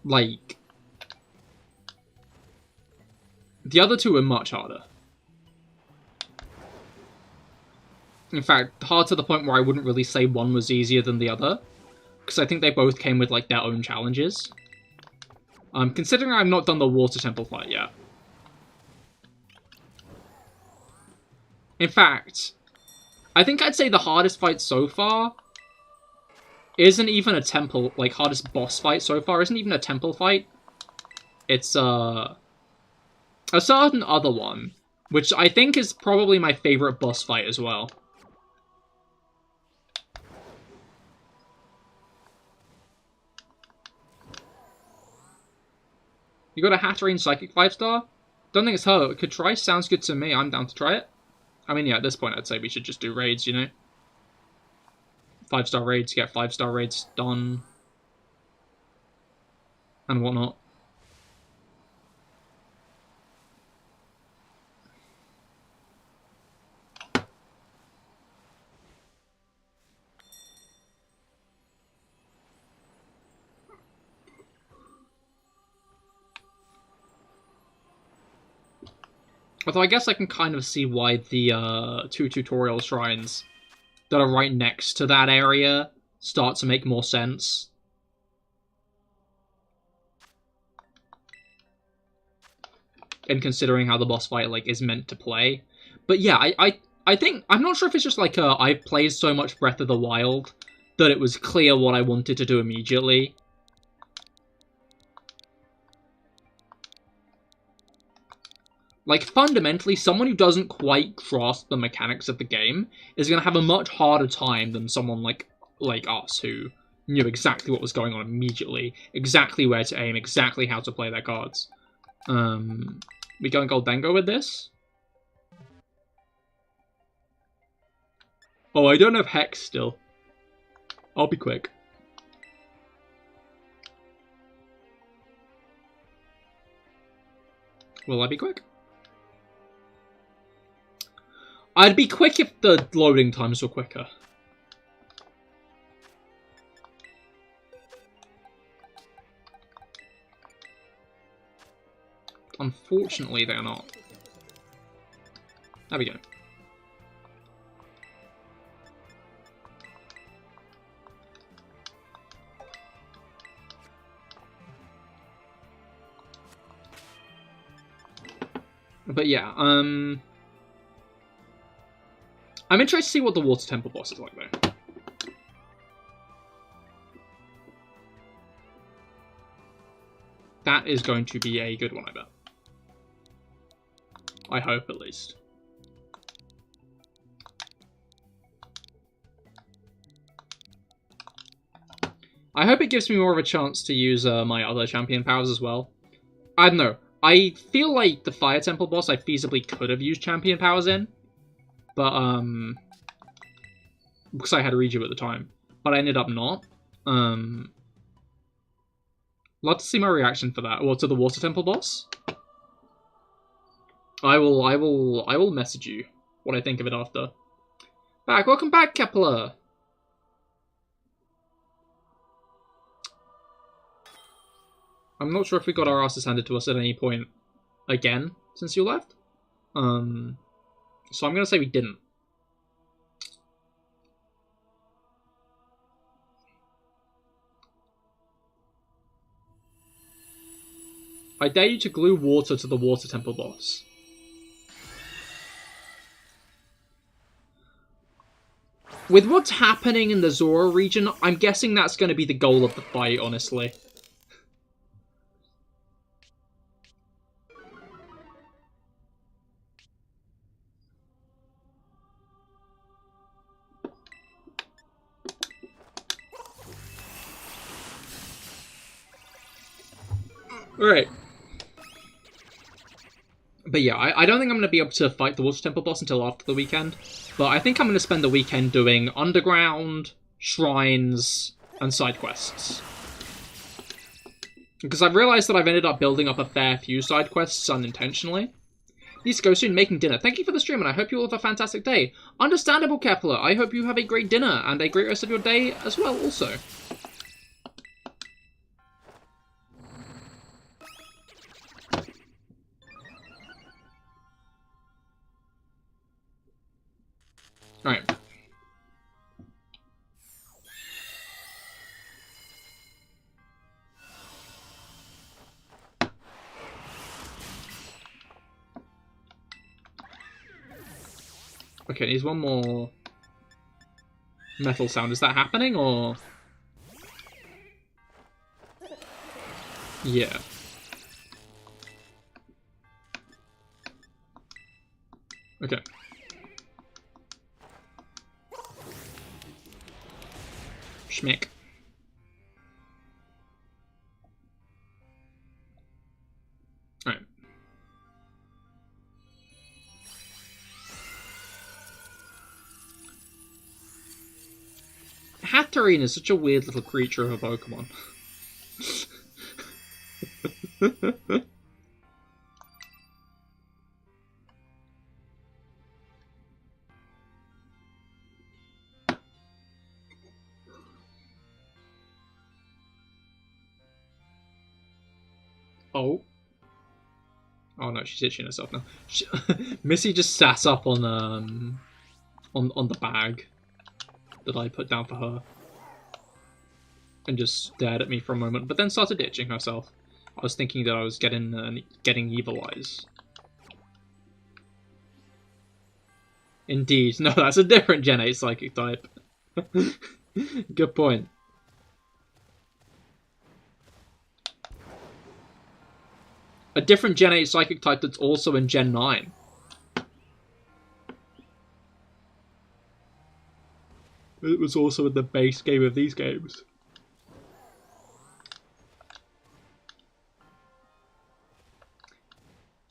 A: Like, the other two are much harder. In fact, hard to the point where I wouldn't really say one was easier than the other, because I think they both came with like their own challenges. Considering I've not done the Water Temple fight yet. In fact, I think I'd say the hardest fight so far isn't even a temple, like, hardest boss fight so far isn't even a temple fight. It's, a certain other one, which I think is probably my favorite boss fight as well. You got a Hatterene Psychic 5-star? Don't think it's her. Could try. Sounds good to me. I'm down to try it. I mean, yeah, at this point, I'd say we should just do raids, you know? 5-star raids, get 5-star raids done. And whatnot. Although I guess I can kind of see why the two tutorial shrines that are right next to that area start to make more sense. And considering how the boss fight, like, is meant to play. But yeah, I think, I'm not sure if it's just like I've played so much Breath of the Wild that it was clear what I wanted to do immediately. Like, fundamentally, someone who doesn't quite grasp the mechanics of the game is going to have a much harder time than someone like us, who knew exactly what was going on immediately, exactly where to aim, exactly how to play their cards. We going Goldengo with this? Oh, I don't have Hex still. I'll be quick. Will I be quick? I'd be quick if the loading times were quicker. Unfortunately, they're not. There we go. But yeah, I'm interested to see what the Water Temple boss is like, though. That is going to be a good one, I bet. I hope, at least. I hope it gives me more of a chance to use my other champion powers as well. I don't know. I feel like the Fire Temple boss I feasibly could have used champion powers in. But, because I had a Reju at the time. But I ended up not. Love to see my reaction for that. Well, to the Water Temple boss. I will message you what I think of it after. Welcome back, Kepler! I'm not sure if we got our asses handed to us at any point again since you left. So I'm gonna say we didn't. I dare you to glue water to the Water Temple boss. With what's happening in the Zora region, I'm guessing that's going to be the goal of the fight, honestly. Alright. But yeah, I don't think I'm going to be able to fight the Water Temple boss until after the weekend. But I think I'm going to spend the weekend doing underground, shrines, and side quests. Because I've realised that I've ended up building up a fair few side quests unintentionally. Need to go soon, making dinner. Thank you for the stream, and I hope you all have a fantastic day. Understandable, Kepler. I hope you have a great dinner, and a great rest of your day as well, also. Alright. Okay, there's one more metal sound. Is that happening, or...? Yeah. Okay. Schmick. Alright. Hatterene is such a weird little creature of a Pokemon. Oh. Oh no, she's itching herself now. Missy just sat up on the bag that I put down for her. And just stared at me for a moment, but then started itching herself. I was thinking that I was getting evil eyes. Indeed. No, that's a different Gen 8 Psychic type. Good point. A different Gen 8 Psychic type that's also in Gen 9. It was also in the base game of these games.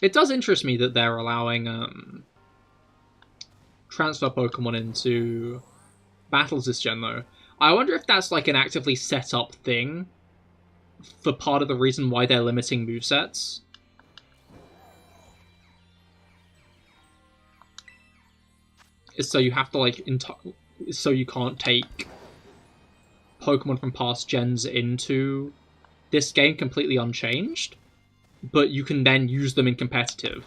A: It does interest me that they're allowing transfer Pokemon into battles this gen, though. I wonder if that's like an actively set up thing for part of the reason why they're limiting movesets. Is so you have to like so you can't take Pokemon from past gens into this game completely unchanged, but you can then use them in competitive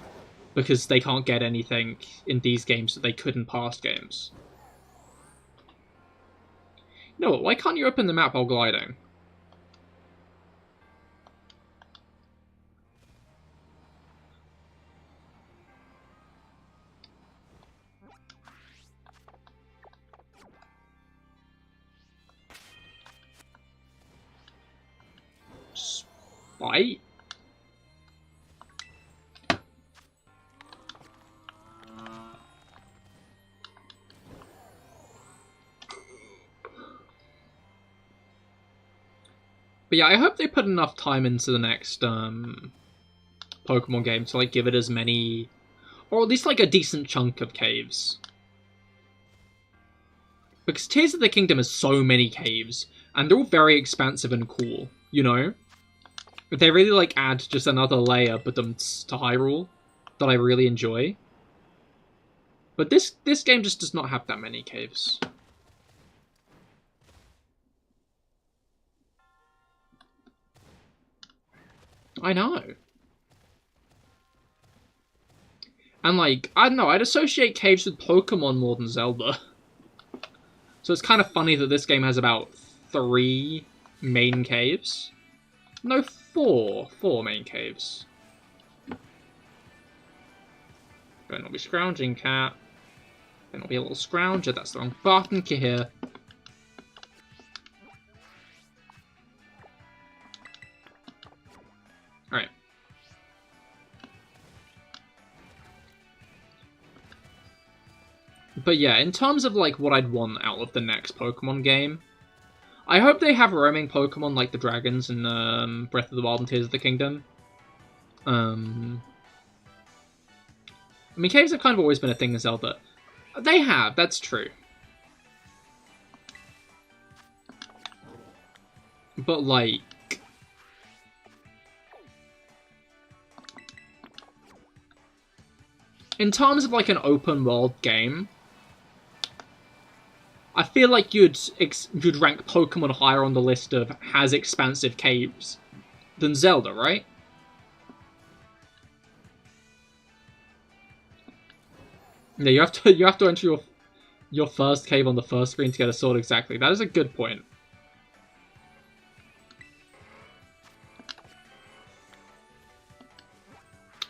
A: because they can't get anything in these games that they could in past games. You know what, why can't you open the map while gliding? Spite? But yeah, I hope they put enough time into the next Pokemon game to like give it as many, or at least like a decent chunk of caves. Because Tears of the Kingdom has so many caves, and they're all very expansive and cool, you know? They really like add just another layer but them to Hyrule that I really enjoy. But this game just does not have that many caves. I know. And like, I don't know, I'd associate caves with Pokemon more than Zelda. So it's kind of funny that this game has about 3 main caves. No, 4 main caves. Better not be scrounging, cat. Better not be a little scrounger, that's the wrong button, Cahir. Alright. But yeah, in terms of like what I'd want out of the next Pokemon game, I hope they have roaming Pokemon like the dragons in Breath of the Wild and Tears of the Kingdom. I mean, caves have kind of always been a thing in Zelda. They have, that's true. But like, in terms of like an open world game, I feel like you'd rank Pokemon higher on the list of has expansive caves than Zelda, right? Yeah, you have to enter your first cave on the first screen to get a sword exactly. That is a good point.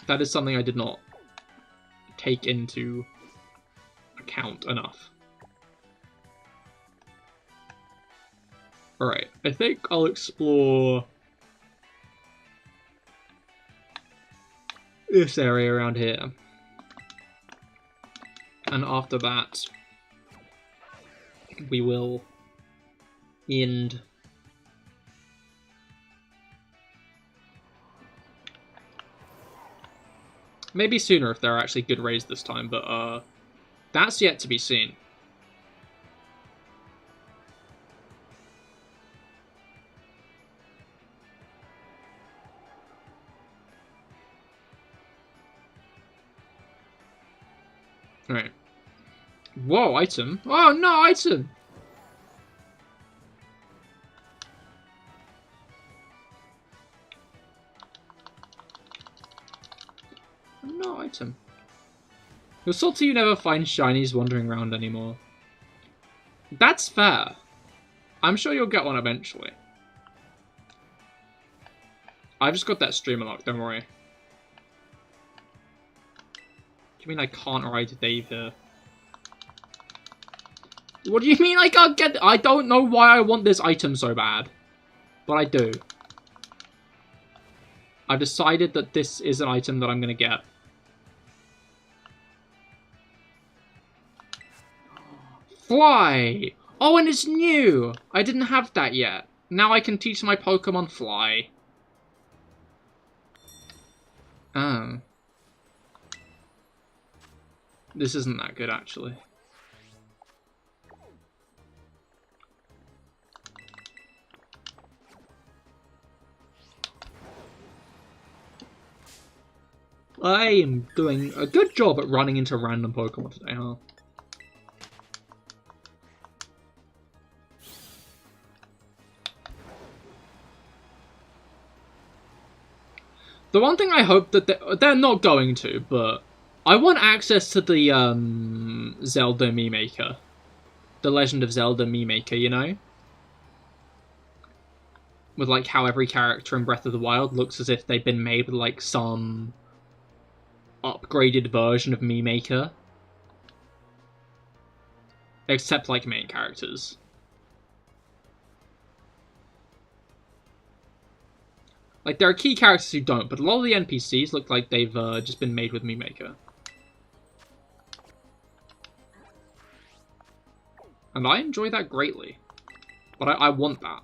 A: That is something I did not take into account enough. Alright, I think I'll explore this area around here. And after that, we will end. Maybe sooner if there are actually good raids this time, but that's yet to be seen. Alright. Whoa, item. Oh, no, item! No item. You're salty you never find shinies wandering around anymore. That's fair. I'm sure you'll get one eventually. I've just got that streamer lock, don't worry. You mean I can't ride Dave here? What do you mean I can't get... I don't know why I want this item so bad. But I do. I've decided that this is an item that I'm going to get. Fly! Oh, and it's new! I didn't have that yet. Now I can teach my Pokemon Fly. Oh. This isn't that good, actually. I am doing a good job at running into random Pokemon today, huh? The one thing I hope that they're not going to, but I want access to the Zelda Mii Maker. The Legend of Zelda Mii Maker, you know? With like how every character in Breath of the Wild looks as if they've been made with like some upgraded version of Mii Maker. Except like main characters. Like, there are key characters who don't, but a lot of the NPCs look like they've just been made with Mii Maker. And I enjoy that greatly. But I want that.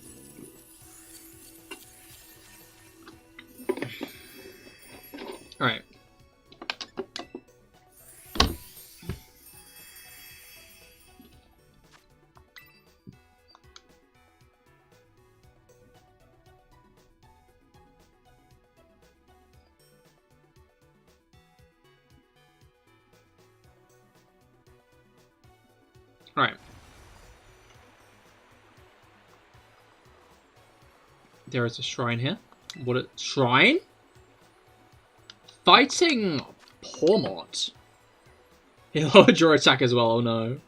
A: Alright. There is a shrine here. What a shrine? Fighting Pawmot. He lowered your attack as well, oh no.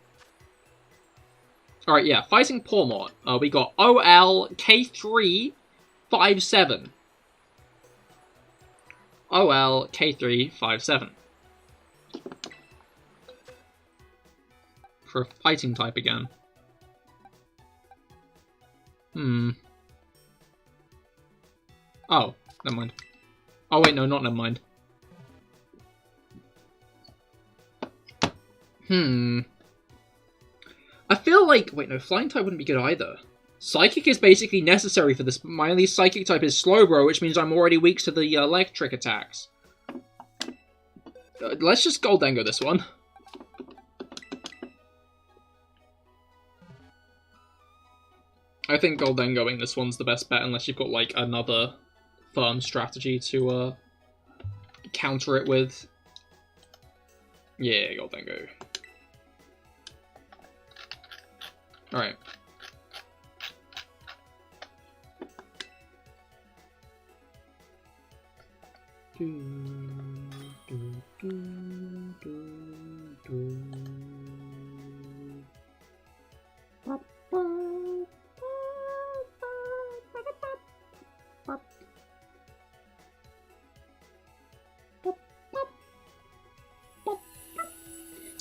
A: Alright, yeah, fighting Pawmot. We got OL K357. OL K357. For a fighting type again. Oh, never mind. Oh wait, no, not never mind. I feel like... Wait, no, flying type wouldn't be good either. Psychic is basically necessary for this, but my only psychic type is Slowbro, which means I'm already weak to the electric attacks. Let's just Goldengo this one. I think Goldengoing this one's the best bet, unless you've got, like, another firm strategy to counter it with. Yeah, Goldengo. Alright.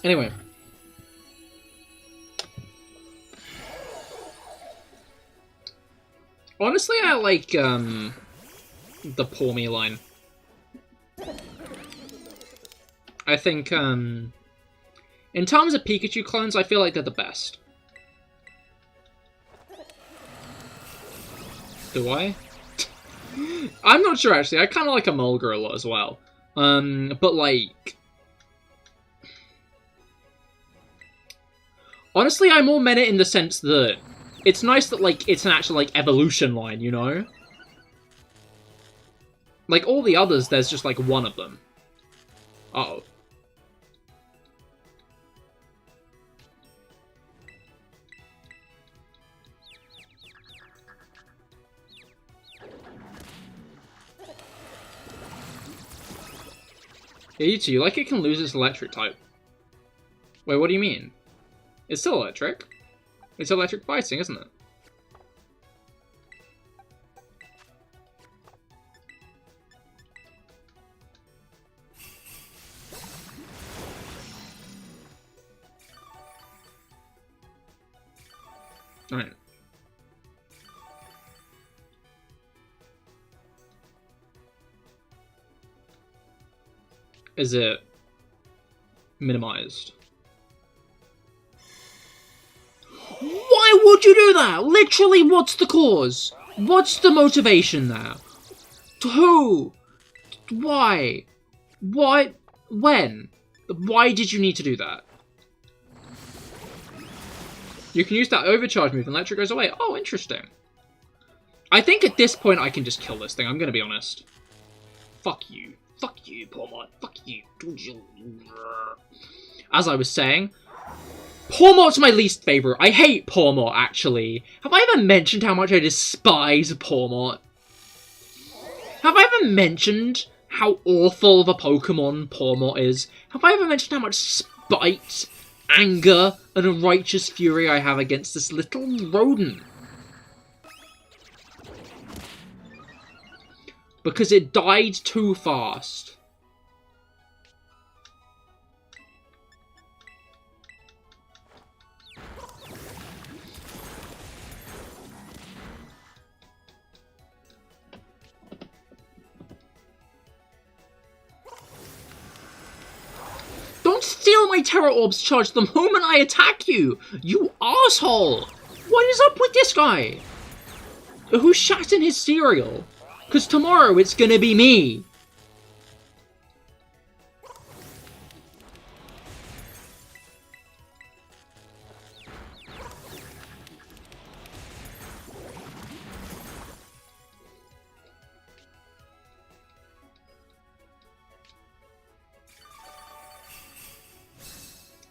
A: Anyway. Honestly, I like, the Pawmi line. I think, in terms of Pikachu clones, I feel like they're the best. Do I? I'm not sure, actually. I kind of like a Mulgar a lot as well. But, like... Honestly, I more meant it in the sense that it's nice that, like, it's an actual, like, evolution line, you know? Like, all the others, there's just, like, one of them. Uh-oh. Yeah, you too. Like, it can lose its electric type. Wait, what do you mean? It's still electric. It's electric fighting, isn't it? Alright. Is it minimized? Why would you do that? Literally, what's the cause? What's the motivation there? Who? Why? What? When? Why did you need to do that? You can use that overcharge move and electric goes away. Oh, interesting. I think at this point I can just kill this thing, I'm gonna be honest. Fuck you. Fuck you, Pawmot. Fuck you. As I was saying, Pawmot's my least favourite. I hate Pawmot, actually. Have I ever mentioned how much I despise Pawmot? Have I ever mentioned how awful of a Pokemon Pawmot is? Have I ever mentioned how much spite, anger, and a righteous fury I have against this little rodent? Because it died too fast. Don't steal my Terra Orbs charge the moment I attack you! You asshole! What is up with this guy? Who shat in his cereal? Because tomorrow it's gonna be me.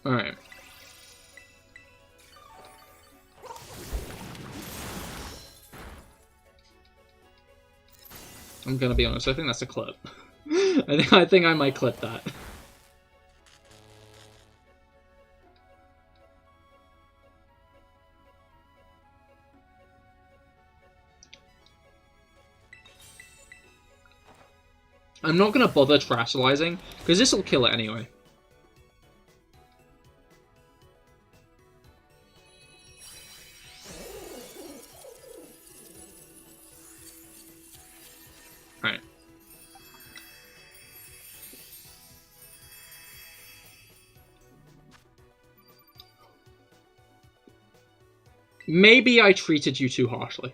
A: Alright. I'm gonna be honest, I think that's a clip. I think I might clip that. I'm not gonna bother terrestrializing, because this will kill it anyway. Right. Maybe I treated you too harshly.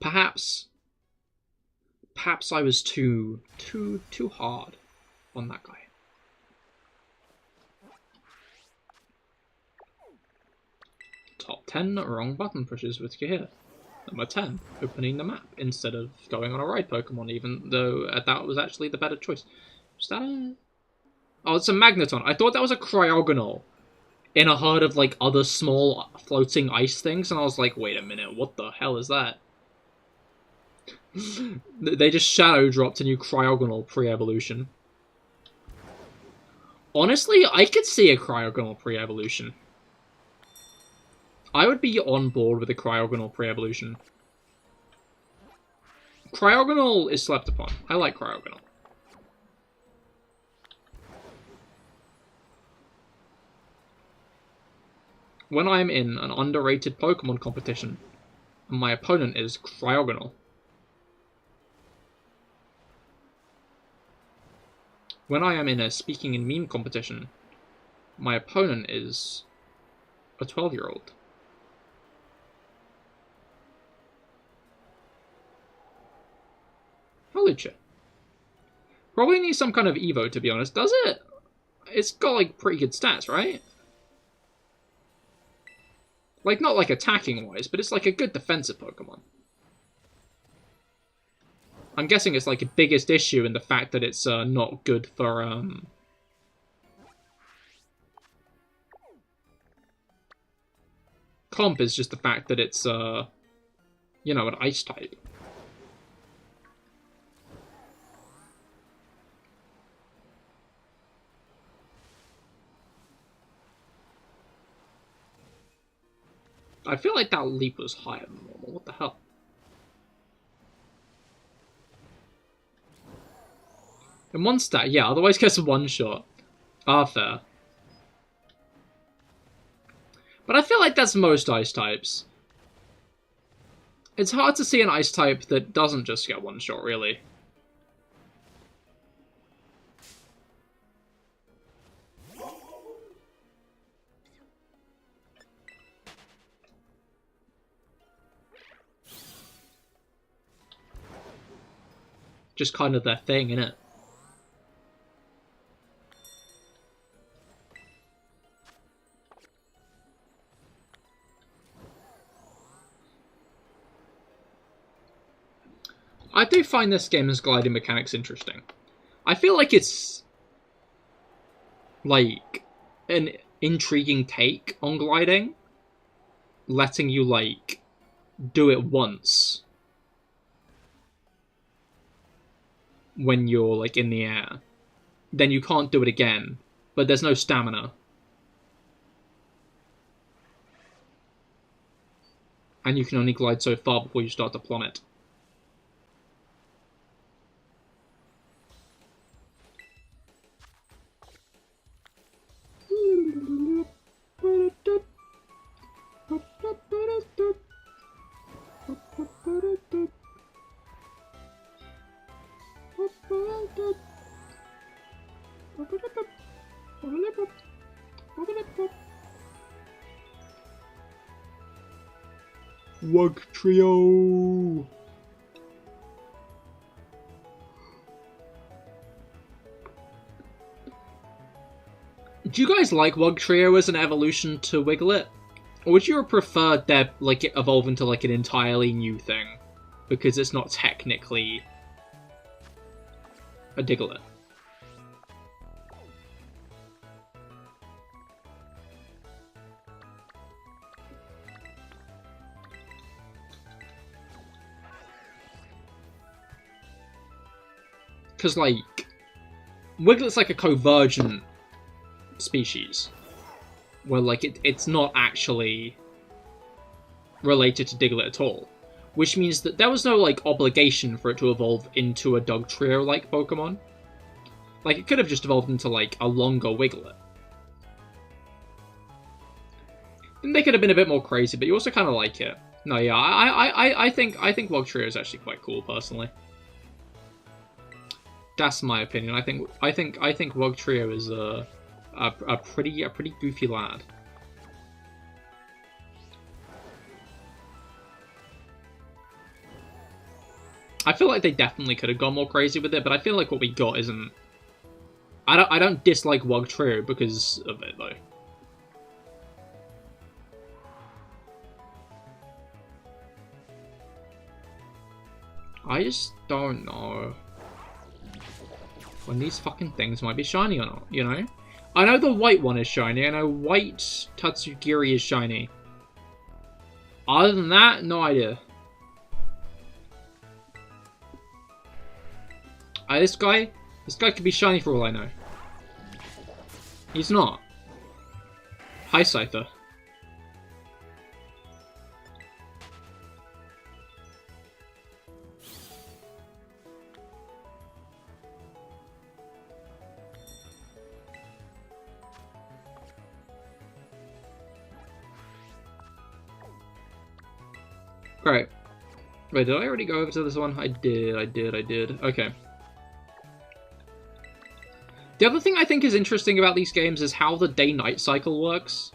A: Perhaps I was too hard on that guy. Top 10 wrong button pushes with Cahir. Number 10, opening the map instead of going on a ride Pokemon, even though that was actually the better choice. Was that a... Oh, it's a Magneton. I thought that was a Cryogonal in a herd of, like, other small floating ice things, and I was like, wait a minute, what the hell is that? They just shadow dropped a new Cryogonal pre-evolution. Honestly, I could see a Cryogonal pre-evolution. I would be on board with a Cryogonal pre-evolution. Cryogonal is slept upon. I like Cryogonal. When I'm in an underrated Pokemon competition, and my opponent is Cryogonal. When I am in a speaking in meme competition, my opponent is a 12-year-old. Holy shit. Probably needs some kind of Evo, to be honest. Does it? It's got, like, pretty good stats, right? Like, not, like, attacking-wise, but it's, like, a good defensive Pokemon. I'm guessing it's, like, a biggest issue in the fact that it's not good for, comp is just the fact that it's, you know, an ice type. I feel like that leap was higher than normal. What the hell? And one stat, yeah, otherwise gets one shot. Ah, fair. But I feel like that's most ice types. It's hard to see an ice type that doesn't just get one shot, really. Just kind of their thing, innit? I do find this game's gliding mechanics interesting. I feel like it's like an intriguing take on gliding, letting you like do it once when you're like in the air. Then you can't do it again, but there's no stamina. And you can only glide so far before you start to plummet. Wug Trio! Do you guys like Wug Trio as an evolution to Wiglet? Or would you prefer their like it evolve into like an entirely new thing? Because it's not technically a Diglett. because, like, Wiglet's like a convergent species, where, like, it's not actually related to Diglett at all, which means that there was no, like, obligation for it to evolve into a Dugtrio-like Pokemon. Like, it could have just evolved into, like, a longer Wiglet. And they could have been a bit more crazy, but you also kind of like it. No, yeah, I think Wugtrio is actually quite cool, personally. That's my opinion. I think Wugtrio is a pretty goofy lad. I feel like they definitely could have gone more crazy with it, but I feel like what we got isn't. I don't dislike Wugtrio because of it though. I just don't know when these fucking things might be shiny or not, you know? I know the white one is shiny, I know white Tatsugiri is shiny. Other than that, no idea. This guy could be shiny for all I know. He's not. Hi, Scyther. Great. Wait, did I already go over to this one? I did. Okay. The other thing I think is interesting about these games is how the day-night cycle works.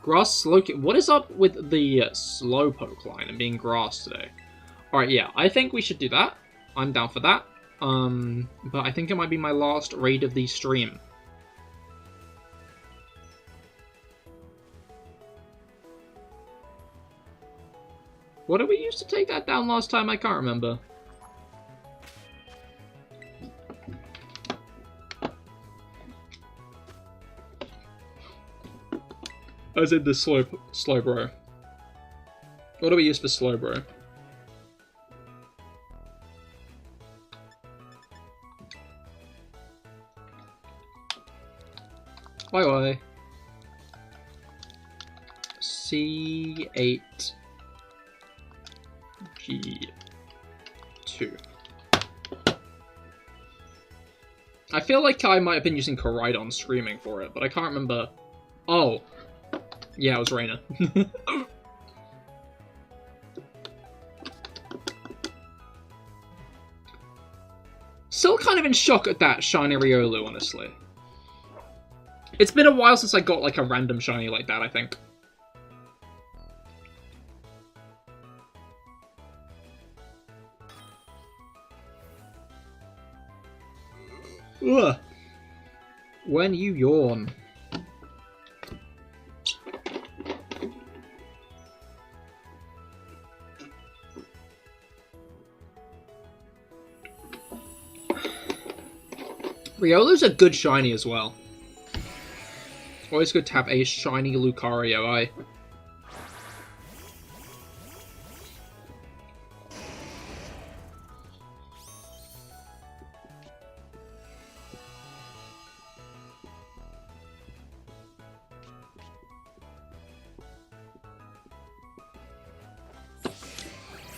A: Grass slow... What is up with the Slowpoke line and being grass today? Alright, yeah, I think we should do that. I'm down for that. But I think it might be my last raid of the stream. What did we use to take that down last time? I can't remember. As in the Slowbro. What do we use for Slowbro? Why? C8 G2. I feel like I might have been using Koraidon streaming for it, but I can't remember. Oh. Yeah, it was Raina. Still kind of in shock at that shiny Riolu, honestly. It's been a while since I got like a random shiny like that, I think. Ugh. When you yawn. Riolu's a good shiny as well. Always good to have a shiny Lucario, aye.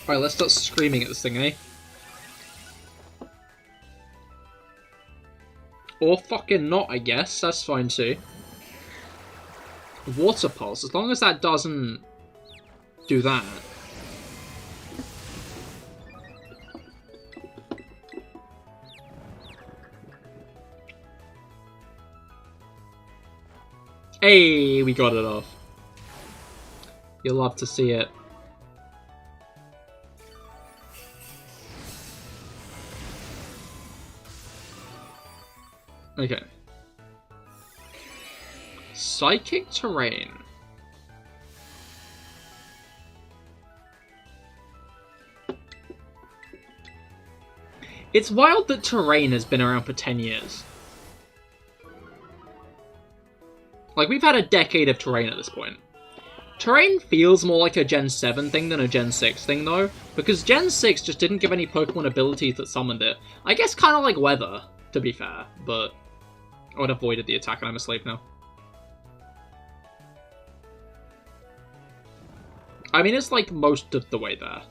A: Alright, let's start screaming at this thing, eh? Or fucking not, I guess. That's fine too. Water Pulse, as long as that doesn't do that. Hey, we got it off. You'll love to see it. Okay. Psychic Terrain. It's wild that Terrain has been around for 10 years. Like, we've had a decade of Terrain at this point. Terrain feels more like a Gen 7 thing than a Gen 6 thing, though, because Gen 6 just didn't give any Pokemon abilities that summoned it. I guess kind of like Weather, to be fair, but I would have avoided the attack and I'm asleep now. I mean, it's like most of the way there.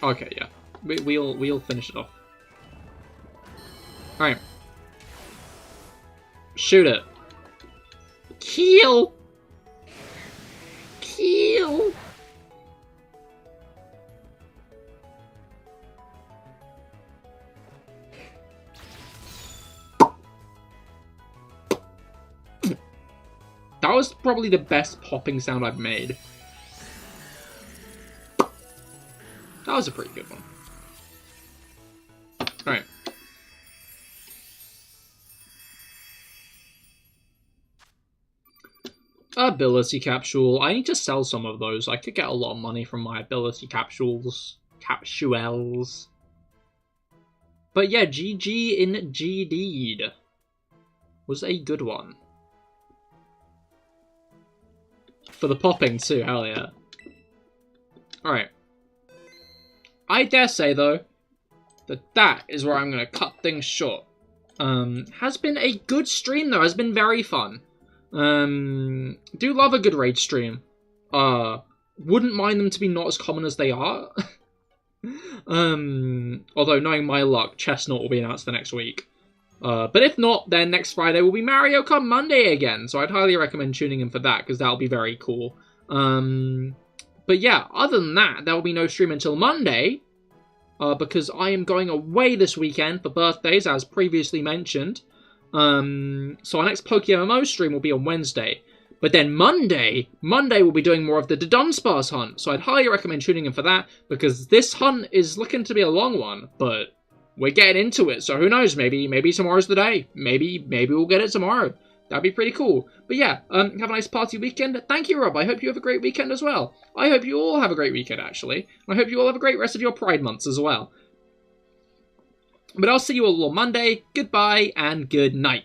A: Okay, yeah. We'll finish it off. Alright. Shoot it. Kill! Kill! That was probably the best popping sound I've made. That was a pretty good one. Alright. Ability capsule. I need to sell some of those. I could get a lot of money from my ability capsules. Capsules. But yeah, GG indeed. Was a good one. For the popping too, hell yeah. Alright. I dare say, though, that is where I'm going to cut things short. Has been a good stream, though. Has been very fun. Do love a good raid stream. Wouldn't mind them to be not as common as they are. Although, knowing my luck, Chestnut will be announced the next week. But if not, then next Friday will be Mario Kart Monday again. So I'd highly recommend tuning in for that, because that'll be very cool. But yeah, other than that, there will be no stream until Monday, because I am going away this weekend for birthdays, as previously mentioned. So our next PokeMMO stream will be on Wednesday. But then Monday we'll be doing more of the Dunsparce hunt, so I'd highly recommend tuning in for that, because this hunt is looking to be a long one, but we're getting into it, so who knows, maybe tomorrow's the day. Maybe we'll get it tomorrow. That'd be pretty cool. But yeah, have a nice party weekend. Thank you, Rob. I hope you have a great weekend as well. I hope you all have a great weekend, actually. I hope you all have a great rest of your Pride months as well. But I'll see you all on Monday. Goodbye and good night.